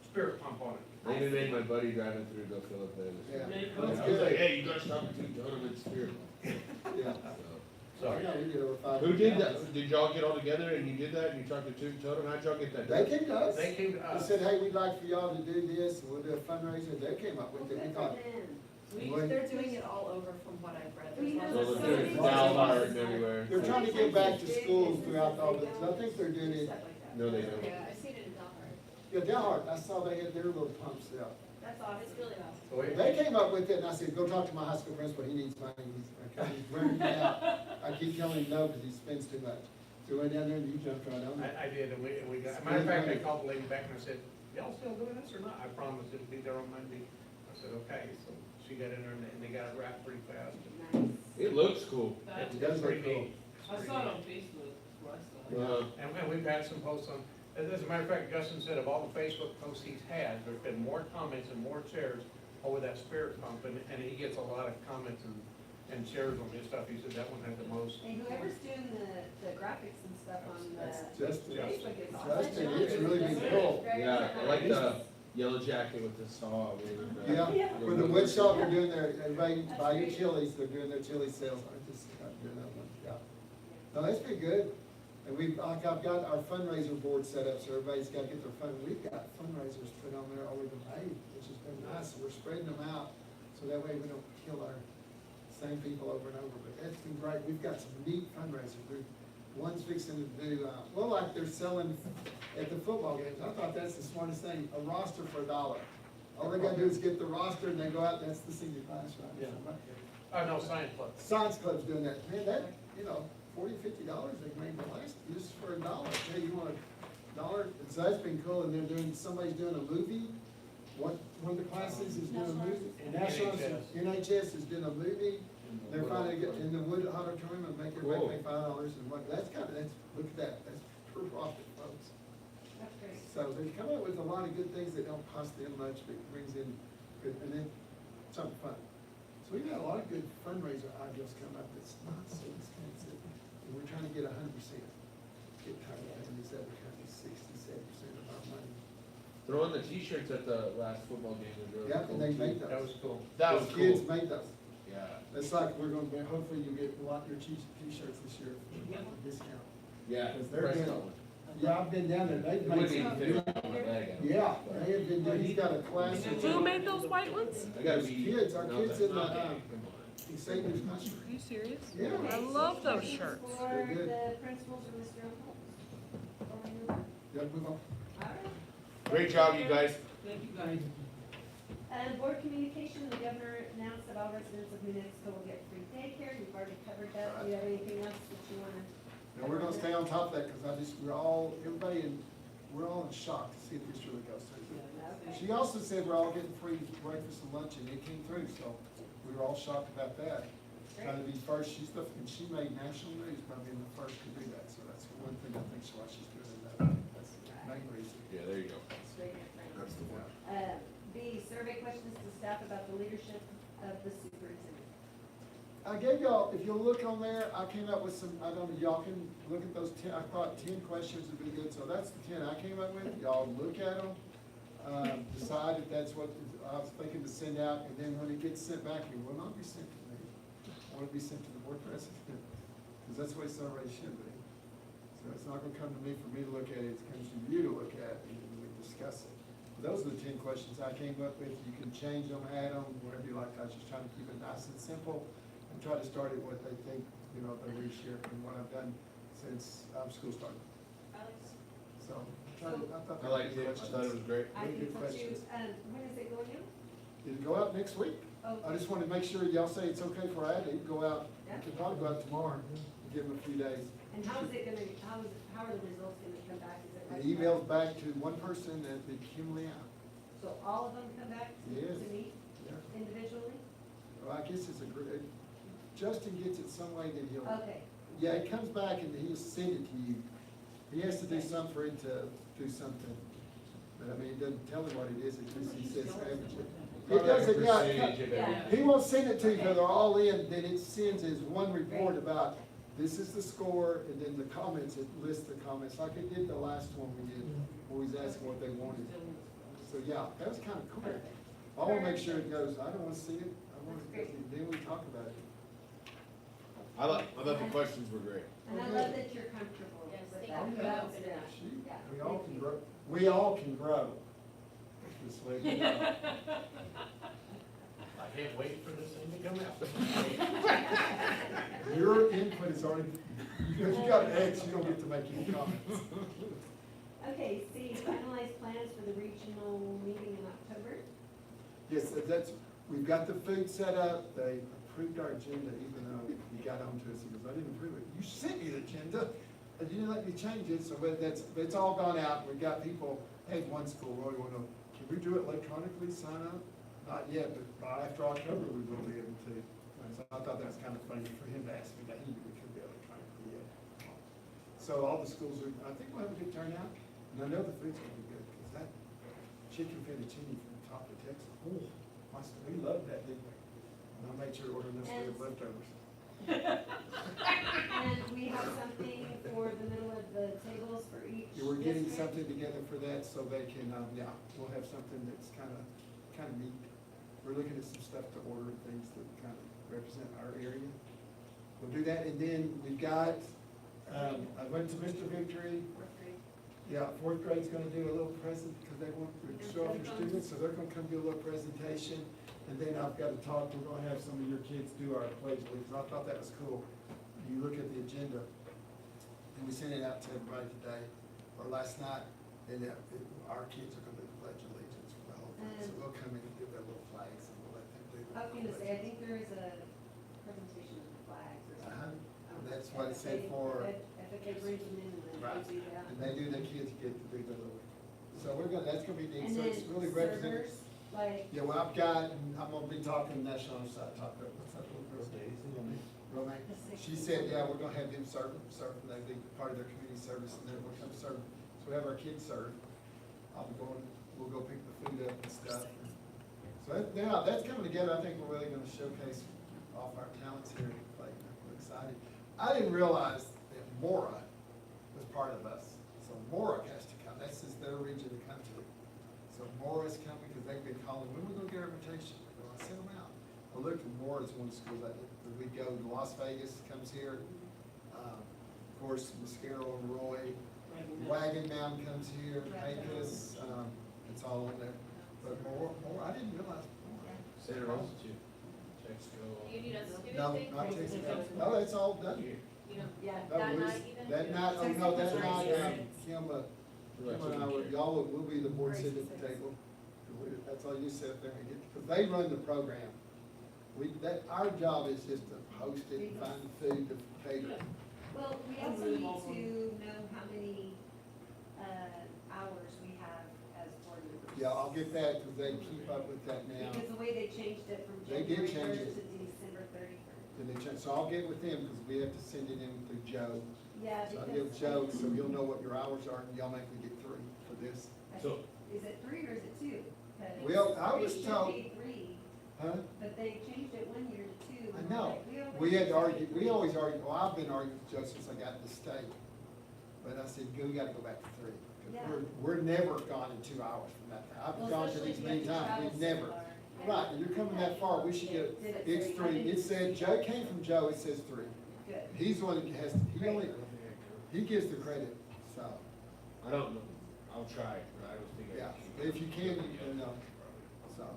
spirit pump on it. They even made my buddy driving through go fill up there. Yeah. I That's was like, good. hey, you gotta stop at Two Totem, it's spirit. Yeah. So, Yeah, we did over 5. who did that? Did y'all get all together and you did that and you talked to Two Totem? How'd y'all get that They done? came to us. They came to They us. said, hey, we'd like for y'all to do this, and we'll do a fundraiser. They came up with it. We thought, They're doing it all over from what I've read. We There's have So lots they're of- doing it Dalhart and everywhere. they're trying to give back to schools throughout all this. I think they're doing it, Stuff like that. No, they don't. Yeah, I've seen it in Dalhart. yeah, Delhart, I saw they had their little pumps out. That's awesome. It's really awesome. So it- They came up with it, and I said, go talk to my high school principal, he needs money, he's burning me out. I keep telling him no, because he spends too much. So we went down there and you jumped right on it. I did, and we got, matter of fact, I called the lady back and I said, y'all still doing this or not? I promised it'd be there on Monday. I said, okay, so she got in there and they got it wrapped pretty fast. Nice. It looks cool. It's It does pretty look cool. neat. It's I pretty saw it neat. on Facebook, that's why I saw it. And we've had some posts on, as a matter of fact, Justin said of all the Facebook posts he's had, there's been more comments and more shares over that spirit pump, and he gets a lot of comments and shares on his stuff. He said that one had the most. And whoever's doing the graphics and stuff on That's the Justin. Facebook is awesome. Justin, it's really been cool. Yeah, I like the yellow jacket with the saw. Yeah, for the wood shop, they're doing their, everybody buy your chilies, they're doing their chili sales. I just, I'm doing that one, yeah. No, that's been good. And we've, like, I've got our fundraiser board set up, so everybody's gotta get their fund. We've got fundraisers put on there all over the page, which has been nice. We're spreading them out, so that way we don't kill our same people over and over. But that's been great. We've got some neat fundraisers. One's fixing to do, well, like they're selling at the football games. I thought that's the smartest thing, a roster for $1. All they gotta do is get the roster and they go out, and that's the senior class, right? Oh, no, Science Club. Science Club's doing that. Man, that, $40, $50 they made the last, just for $1. Hey, you want $1? And so that's been cool, and they're doing, somebody's doing a movie. One of the classes is doing a movie. NHS is doing a movie. They're finally getting in the Wood Auditorium and make everybody pay $5 and what, that's look at that, that's pure profit, folks. That's great. So they come up with a lot of good things that don't cost them much, but brings in good, and then something fun. So we've got a lot of good fundraiser ideas coming up that's not so expensive, and we're trying to get 100%. Get tired of having these other companies 60, 70% of our money. Throwing the t-shirts at the last football game was really Yeah, cool. and they too. made those. That was cool. That was Those kids cool. made those. Yeah. It's like, we're gonna, hopefully you get a lot of your t-shirts this year, for a discount. Yeah. Because they're Press good. one. Yeah, I've been down there, they've It made wouldn't even some fit good. on my bag. Yeah, they have been doing, he's got a class. Who made those white ones? I gotta Those be. kids, our no, kids that's in the, not gay. Come on. Xavier's country. Are you serious? Yeah. I love those shirts. For They're good. the principals or Mr. Uncle. Yeah, move on. All right. Great job, you guys. Thank you, guys. Board communication, the governor announced that all residents of New Mexico will get free daycare. We've already covered that. Do you have anything else that you wanna? And we're gonna stay on top of that, because we're all in shock to see if this really goes through. She also said we're all getting free breakfast and lunch, and it came through, so we were all shocked about that. Trying to be first, and she made national news by being the first to do that, so that's one thing I think why she's doing that. That's the main reason. Yeah, there you go. Straight up, right. That's the one. B, survey questions to staff about the leadership of the superintendent. I gave y'all, if you'll look on there, I came up with some, I don't know, y'all can look at those 10, I thought 10 questions would be good, so that's the 10 I came up with. Y'all look at them, decide if that's what I was thinking to send out, and then when it gets sent back, it will not be sent to me. I want it to be sent to the board president, because that's the way somebody should be. So it's not gonna come to me for me to look at it, it comes to you to look at, and then we discuss it. Those are the 10 questions I came up with. You can change them, add them, whatever you like. I was just trying to keep it nice and simple and try to start it what they think, the leadership and what I've done since school started. So, I thought. I liked it. I thought it was great. I Really think good so too. questions. When is it going out? It'll go out next week. Oh. I just wanted to make sure y'all say it's okay for Addy to go out. Yeah. It could probably go out tomorrow and give them a few days. And how is it gonna, how are the results gonna come back? Is it The like? email's back to one person at the Kimley out. So all of them come back to Yes. meet Yeah. individually? Well, I guess it's Justin gets it some way that he'll. Okay. Yeah, it comes back and he'll send it to you. He has to do something for it to do something. But I mean, it doesn't tell him what it is, it just, he says average it. It doesn't, Yeah. he won't send it to you till they're all in, then it sends as one report about, this is the score, and then the comments, it lists the comments, like it did the last one we did, where he's asking what they wanted. So, yeah, that was kinda cool. I wanna make sure it goes, I don't wanna see it, I want it, then we talk about it. I thought the questions were great. And I love that you're comfortable with that. Yeah. Yeah. We all can grow, we all can grow. This way. I can't wait for this thing to come out. Your input is already, because you got an X, you don't get to make any comments. Okay, C, finalize plans for the regional meeting in October. Yes, we've got the food set up, they approved our agenda, even though he got on to us, he goes, I didn't approve it. You sent me the agenda, and you didn't let me change it, so but it's all gone out, we've got people, hey, one school, really wanna, can we do it electronically, sign up? Not yet, but after October, we will be able to. And so I thought that was kind of funny for him to ask me that, he knew we could be electronically yet. So all the schools are, I think we'll have a good turnout, and I know the food's gonna be good, because that chicken fettuccine from the top of Texas, oh, we loved that, didn't we? And I made sure to order enough for the leftovers. And we have something for the middle of the tables for each. Yeah, we're getting district. something together for that, so they can, yeah, we'll have something that's kind of neat. We're looking at some stuff to order, things that kind of represent our area. We'll do that, and then we've got, I went to Mr. Victory. Yeah, fourth grade's gonna do a little present, because they want to show off their students, so they're gonna come do a little presentation. And then I've got to talk, we're gonna have some of your kids do our pledge, because I thought that was cool. You look at the agenda, and we sent it out to everybody today, or last night, and our kids are gonna do the pledge of allegiance for the whole thing. So they'll come in and give their little flags, and we'll let them do. I was gonna say, I think there is a presentation of the flags or something. That's what it said for. FFA brings them in and then Right. they do that. And they do, the kids get to do their little. So that's gonna be neat, And so then it's really representative. servers, like, Yeah, well, I've got, and I'm gonna be talking National Honor Society, what's that little girl's name? Romaine. She said, yeah, we're gonna have them serve, they'll be part of their community service, and then we'll come serve. So we have our kids serve. We'll go pick the food up and stuff. So that's coming together. I think we're really gonna showcase off our talents here at Clayton. I'm excited. I didn't realize that Mora was part of us. So Mora has to come. That's just their region to come to. So Mora's coming, because they've been calling, when we gonna get our invitation? I sent them out. I looked, and Mora's one of the schools we go to. Las Vegas comes here. Of course, Mosquero and Roy. Wagon Mountain comes here, Pecos, it's all on there. But more, I didn't realize more. Santa Rosa too. Do you need us to do No, anything? not Texas. No, it's all done. You know, yeah, No, that we- night even? That night, oh no, that night, Kim, Kim and I, we'll be the board sitting at the table. That's all you sit there and get, because they run the program. Our job is just to host it and find the food to cater. Well, we also need to know how many, hours we have as board members. Yeah, I'll get that, because they keep up with that now. Because the way they changed it from They did January change first it. to December 31st. Then they check, so I'll get with them, because we have to send it in through Joe. Yeah, So I'll because. give Joe, so he'll know what your hours are, and y'all make me get 3 for this. So- Is it 3 or is it 2? 'Cause Well, I was it should told- be 3, Huh? but they changed it one year to 2. I and know. we're like, We had always argued, we always argue, well, I've been arguing with Joe since I got in the state. But I said, we gotta go back to 3. 'Cause Yeah. we're never gone in 2 hours from that time. Well, I've gone to especially these if many you have to times, we've travel so never. far. Right, and you're coming that far, we should get, Did it it's say- I 3. didn't It said, see Joe, that. came from Joe, it says 3. Good. He's the one that has, he gives the credit, so, I don't know, I'll try, but I don't think I yeah. can. If you can, you can, so.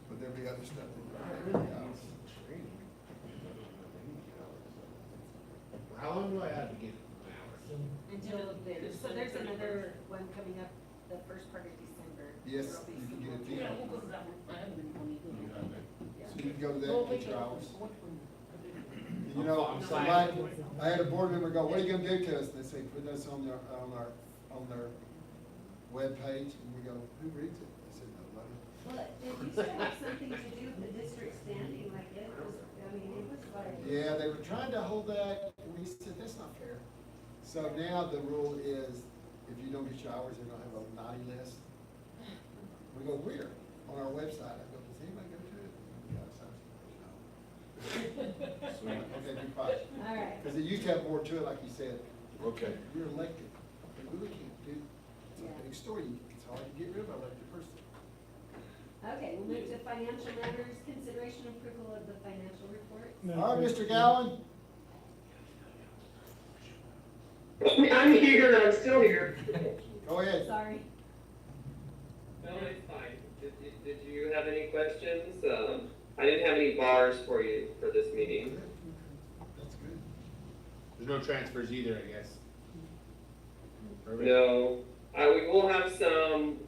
But there'll be other stuff that you How long do I have to get an hour? Until then, so there's another one coming up the first part of December. Yes, There'll be you can some get it more. then. Yeah, we'll go to that one. I haven't been on either. So you can go to that and get your hours. You know, I'm like, fine. I had a board member go, what are you gonna do to us? And they say, put us on their webpage, and we go, who reads it? I said, nobody. Well, it used to have something to do with the district standing, like it was, I mean, it was like. Yeah, they were trying to hold that, and we said, that's not fair. So now the rule is, if you don't get your hours, they're gonna have a naughty list. We go, where? On our website. I go, does anybody go to it? Yeah, it sounds like, no. Okay, be quiet. All right. Because it used to have more to it, like you said. Okay. You're elected. They really can't do, it's a big story. It's hard to get rid of an elected person. Okay, we'll move to financial matters, consideration approval of the financial report. All right, Mr. Gowan? I'm here, I'm still here. Go ahead. Sorry. No, it's fine. Did you have any questions? I didn't have any bars for you for this meeting. That's good. There's no transfers either, I guess. No, we will have some,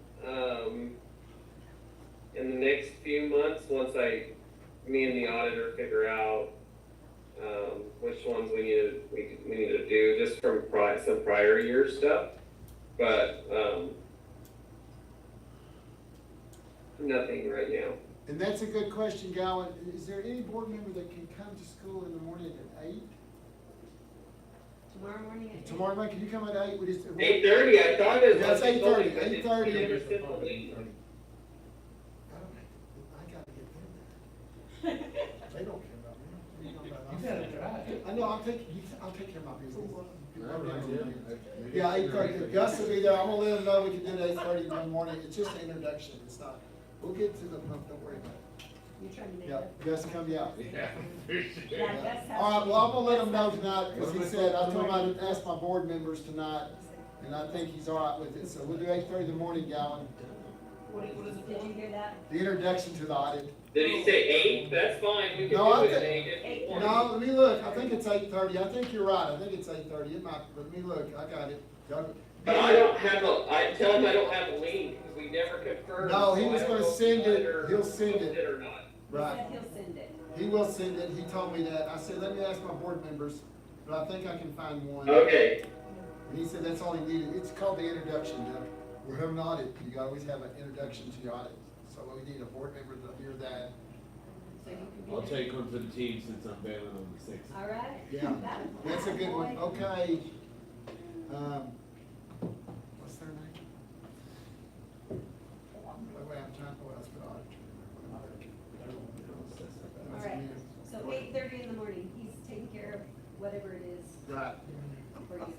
in the next few months, once me and the auditor figure out, which ones we need to do, just from some prior year stuff. But, nothing right now. And that's a good question, Gowan. Is there any board member that can come to school in the morning at 8? Tomorrow morning at 8. Tomorrow morning, can you come at 8? 8:30, I thought it was. Yeah, it's 8:30, but it's 8:30. never simply- I gotta get them there. They don't care about me. You gotta try. I know, I'll take care of my business. Yeah, 8:30. Gus will be there. I'm gonna let them know we can do it 8:30 in the morning. It's just an introduction. It's not, we'll get to the month, don't worry about it. You're trying to make Yeah, it. Gus, come out. Yeah. Yeah, Gus has. All right, well, I'm gonna let him know tonight, because he said, I told him I'd ask my board members tonight, and I think he's all right with it. So we'll do 8:30 in the morning, Gowan. Did you hear that? The introduction to the audit. Did he say 8? That's fine, we can No, do I it at think- 8 if you want. No, let me look. I think it's 8:30. I think you're right. I think it's 8:30. It might, let me look. I got it. But I don't have I tell him I don't have a link, because we never confirmed. No, he so I was don't gonna know if send he it. did or He'll send it. posted or not. He Right. said he'll send it. He will send it. He told me that. I said, let me ask my board members, but I think I can find one. Okay, And he said that's all he needed. It's called the introduction. We're having an audit. You always have an introduction to the audit. So we need a board member to hear that. So you can be. I'll there. take one for the team since I'm bailing on the 6th. All right. Yeah, that's a good one. Okay. What's their name? Wait, I'm trying, what else for auditor? All right, so 8:30 in the morning, he's taking care of whatever it is Right. for you.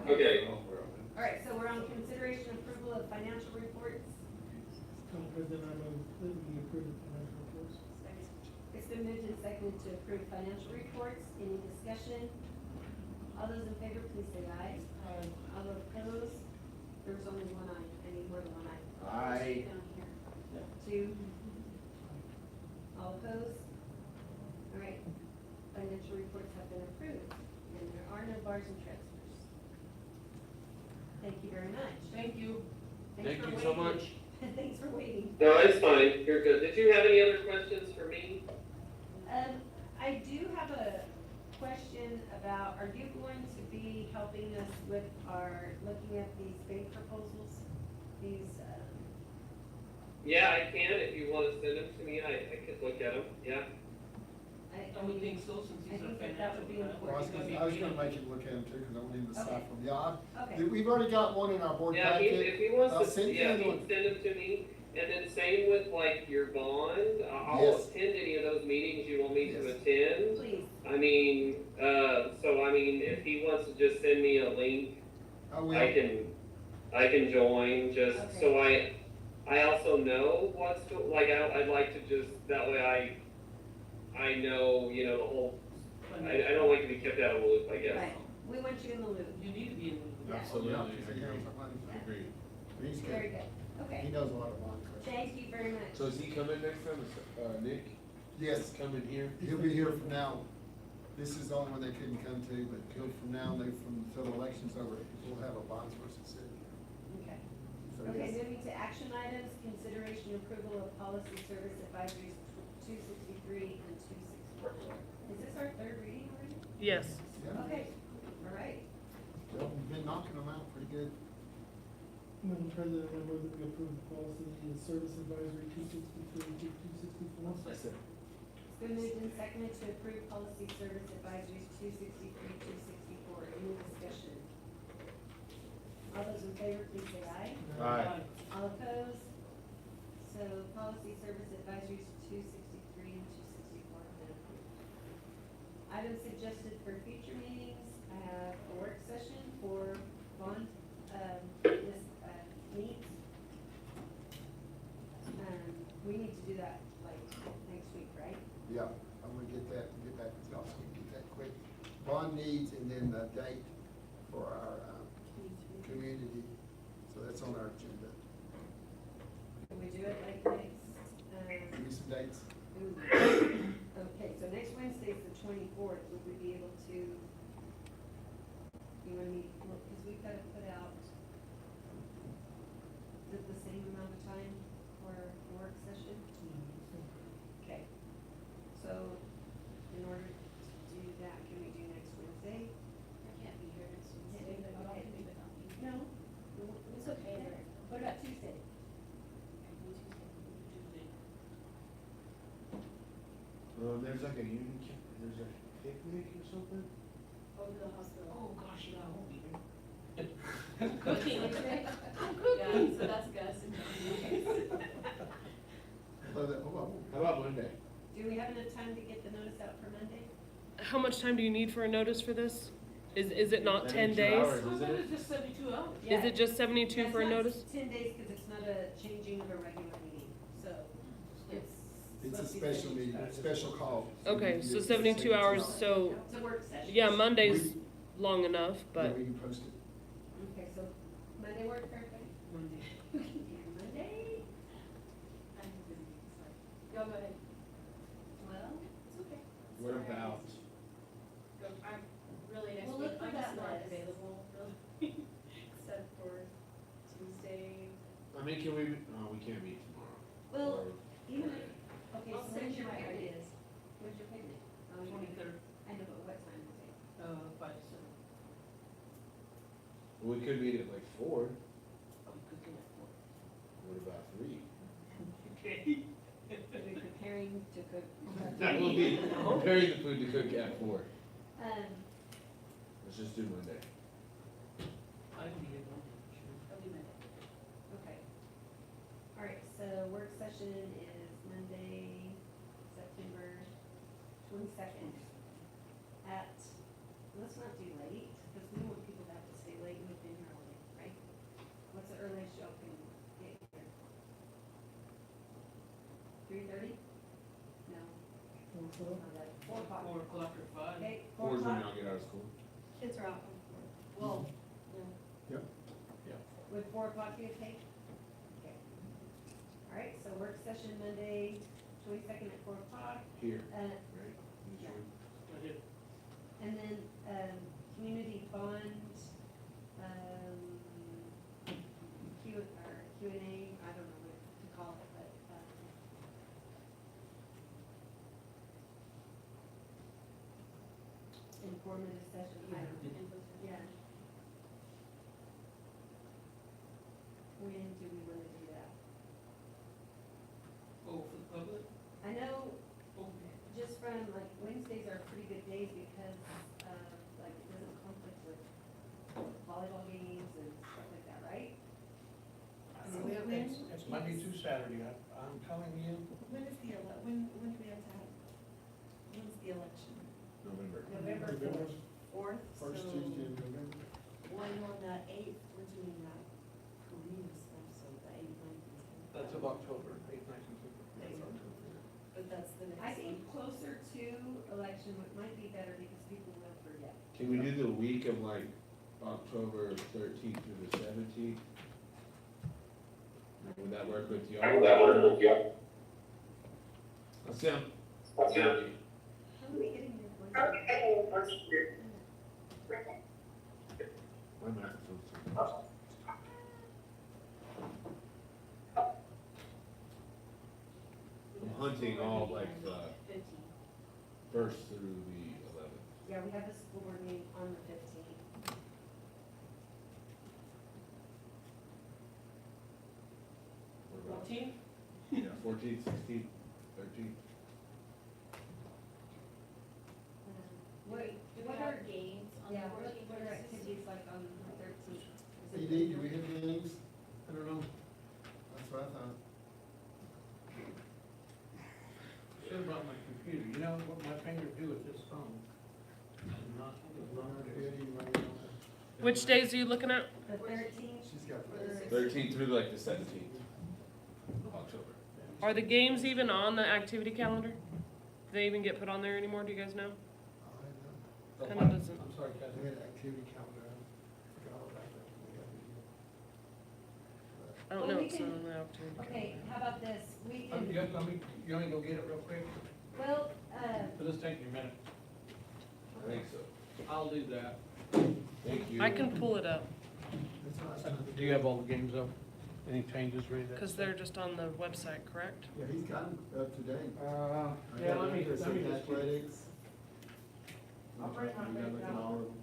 okay. All right, so we're on consideration approval of financial reports. Council President, I move that we approve the financial reports. It's been moved and seconded to approve financial reports. Any discussion? All those in favor, please say aye. Aye. All opposed? There was only one aye. I need more than one aye. Aye. Down here. 2. All opposed? All right, financial reports have been approved, and there are no bars and transfers. Thank you very much. Thank you so much. Thanks for waiting. No, it's fine, you're good. Did you have any other questions for me? I do have a question about, are you going to be helping us with looking at these bank proposals? These, Yeah, I can, if you wanna send them to me, I could look at them, yeah. I would think so, since I he's our think that would be financial Well, important. I was gonna make him look at them too, because I want him to Okay. decipher them. Yeah, Okay. we've already got one in our board Yeah, packet. if he wants I'll to, send you yeah, the he one. can send them to me, and then same with like your bond, I'll Yes. attend any of those meetings you want me to Yes. attend. Please. I mean, if he wants to just send me a link, I will. I can join, just so I also know what's, I'd like to just, that way I know, you know, the whole, I don't like to be kept out of the loop, I guess. Right, we want you in the loop. You need to be in the. Yeah. Absolutely, Yeah, I because he agree. knows our money. Agreed. He's Very good. good, okay. He knows a lot of bond questions. Thank you very much. So is he coming next time, Nick? Yes, Coming here? he'll be here from now. This is the only one they couldn't come to, but he'll from now, until the election's over, we'll have a bonds versus city. Okay. So Okay, yes. moving to action items, consideration approval of policy service advisories 263 and 264. Is this our third reading already? Yes. Yeah. Okay, all right. Well, we've been knocking them out pretty good. Madam President, I move that we approve the policy and service advisory 263 to 264. It's been moved and seconded to approve policy service advisories 263, 264. Any discussion? All those in favor, please say aye. Aye. All opposed? So policy service advisories 263 and 264 have been approved. Items suggested for future meetings, I have a work session for bond, this, needs. We need to do that like next week, right? Yeah, I'm gonna get back with y'all so we can get that quick. Bond needs and then the date for our, community, so that's on our agenda. Can we do it like next, Give me some dates. ooh. Okay, so next Wednesday's the 24th, would we be able to, you want me, because we've got to put out, is it the same amount of time for a work session? Okay, so in order to do that, can we do next Wednesday? I can't be here next Wednesday, but I'll Okay. be without you. No, it's okay. What about Tuesday? There's like a there's a picnic or something? Over to the hospital. Oh, gosh, yeah, I won't be here. Cooking. Yeah, so that's Gus and Well, that- oh, How about Monday? Do we have enough time to get the notice out for Monday? How much time do you need for a notice for this? Is it not 10 72 days? hours, isn't But it? it's just 72 hours. Is it just 72 Yeah, for a it's not notice? 10 days, because it's not a changing of a regular meeting, so it's. it's a supposed to be special 72 meeting, hours. special call. Okay, we so do it 72 hours, so, It's a work session. yeah, Monday's long enough, Yeah, but we can post it. Okay, so Monday work for everybody? Monday. Monday? I'm busy, sorry. Y'all go ahead. Well, it's okay. What about, Go, I'm really next We'll week, look for I'm just that not list. available, really, except for Tuesday. I mean, can we can't meet tomorrow. Well, Or- even if, okay, I'll so send when's you your my picnic? ideas. When's your picnic? Oh, you're gonna- 23rd, I know, but what time is it? 5 to 7. We could meet at like 4. I'm cooking at 4. What about 3? Okay. Are we preparing to cook? That will be preparing the food to cook at 4. Let's just do Monday. I can be here Monday, sure. I'll do Monday. Okay. All right, so work session is Monday, September 22nd at, let's not do late, because we want people to have to stay late, and we've been here all day, right? What's the earliest y'all can get here? 3:30? No. Not that. 4 o'clock. 4 o'clock or 5. Okay, 4 4 is when o'clock. y'all get out of school. Kids are out. Well, yeah. Would 4 o'clock be okay? Okay. All right, so work session Monday, 22nd at 4 o'clock. Here, Uh, right? In this Yeah. room? Right here. And then, community bond, Q and A informative session. Yeah. When do we wanna do that? Oh, for the public? I know, Okay. just from, like, Wednesdays are pretty good days because, like, it doesn't conflict with volleyball games and stuff like that, right? So it's Monday through Saturday, I'm telling you. When is the when do we have to have, when's the election? November. November 4th. Fourth, First so Tuesday in November. one on the eighth, we're doing that Korean stuff, so the eighth, ninth, and tenth. That's of October, 8th, 9th, and 10th. But that's the next. I think closer to election might be better because people will forget. Can we do the week of like October 13th through the 17th? Would that work with you? Would that work with you? Sam? How are we getting your voice? My microphone's I'm hunting all like the 1st through the 11th. Yeah, we have the school board meeting on the 15th. What about- 14th? Yeah, 14th, 16th, 13th. What are games on the 14th? What are activities like on the 13th? PD, do we have games? I don't know. That's what I thought. Should've brought my computer, you know what my fingers do with this phone? Not Which days are you looking at? The 13th? She's got or the 13th through like the 17th of October. Are the games even on the activity calendar? Do they even get put on there anymore? Do you guys know? Kind of doesn't. I'm sorry, Kathy. We had an activity calendar. I forgot all about that. We had I don't Well, know. we It's can- not on the activity Okay, how about this? We Let me, can, you want me to go get it real quick? well, Will this take you a minute? I think so. I'll do that. Thank you. I can pull it up Do you have all the games up? Any changes or anything? because they're just on the website, correct? Yeah, he's got them up to date. Yeah, let me just. Athletics. I'll break my We gotta look at all of them.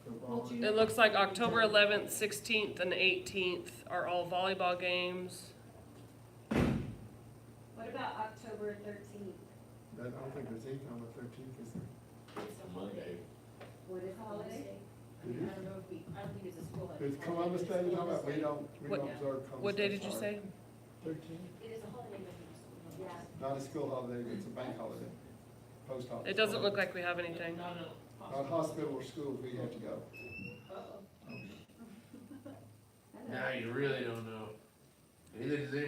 Football. It looks like October 11th, 16th, and 18th are all volleyball games. what about October 13th? I don't think there's anything on the 13th, is there? It's a Monday. What is holiday? I mean, I don't know if we, I don't think it's a school holiday. It's Columbus Day, we're talking about, we don't What- observe Columbus. What day Day, did you sorry. say? 13th? It is a holiday, but it's a school holiday. Yeah. Not a school holiday, it's a bank holiday. Post office. It doesn't look like we have anything. Not a Not hospital or schools, we have to go. Uh-oh. Now you really don't know.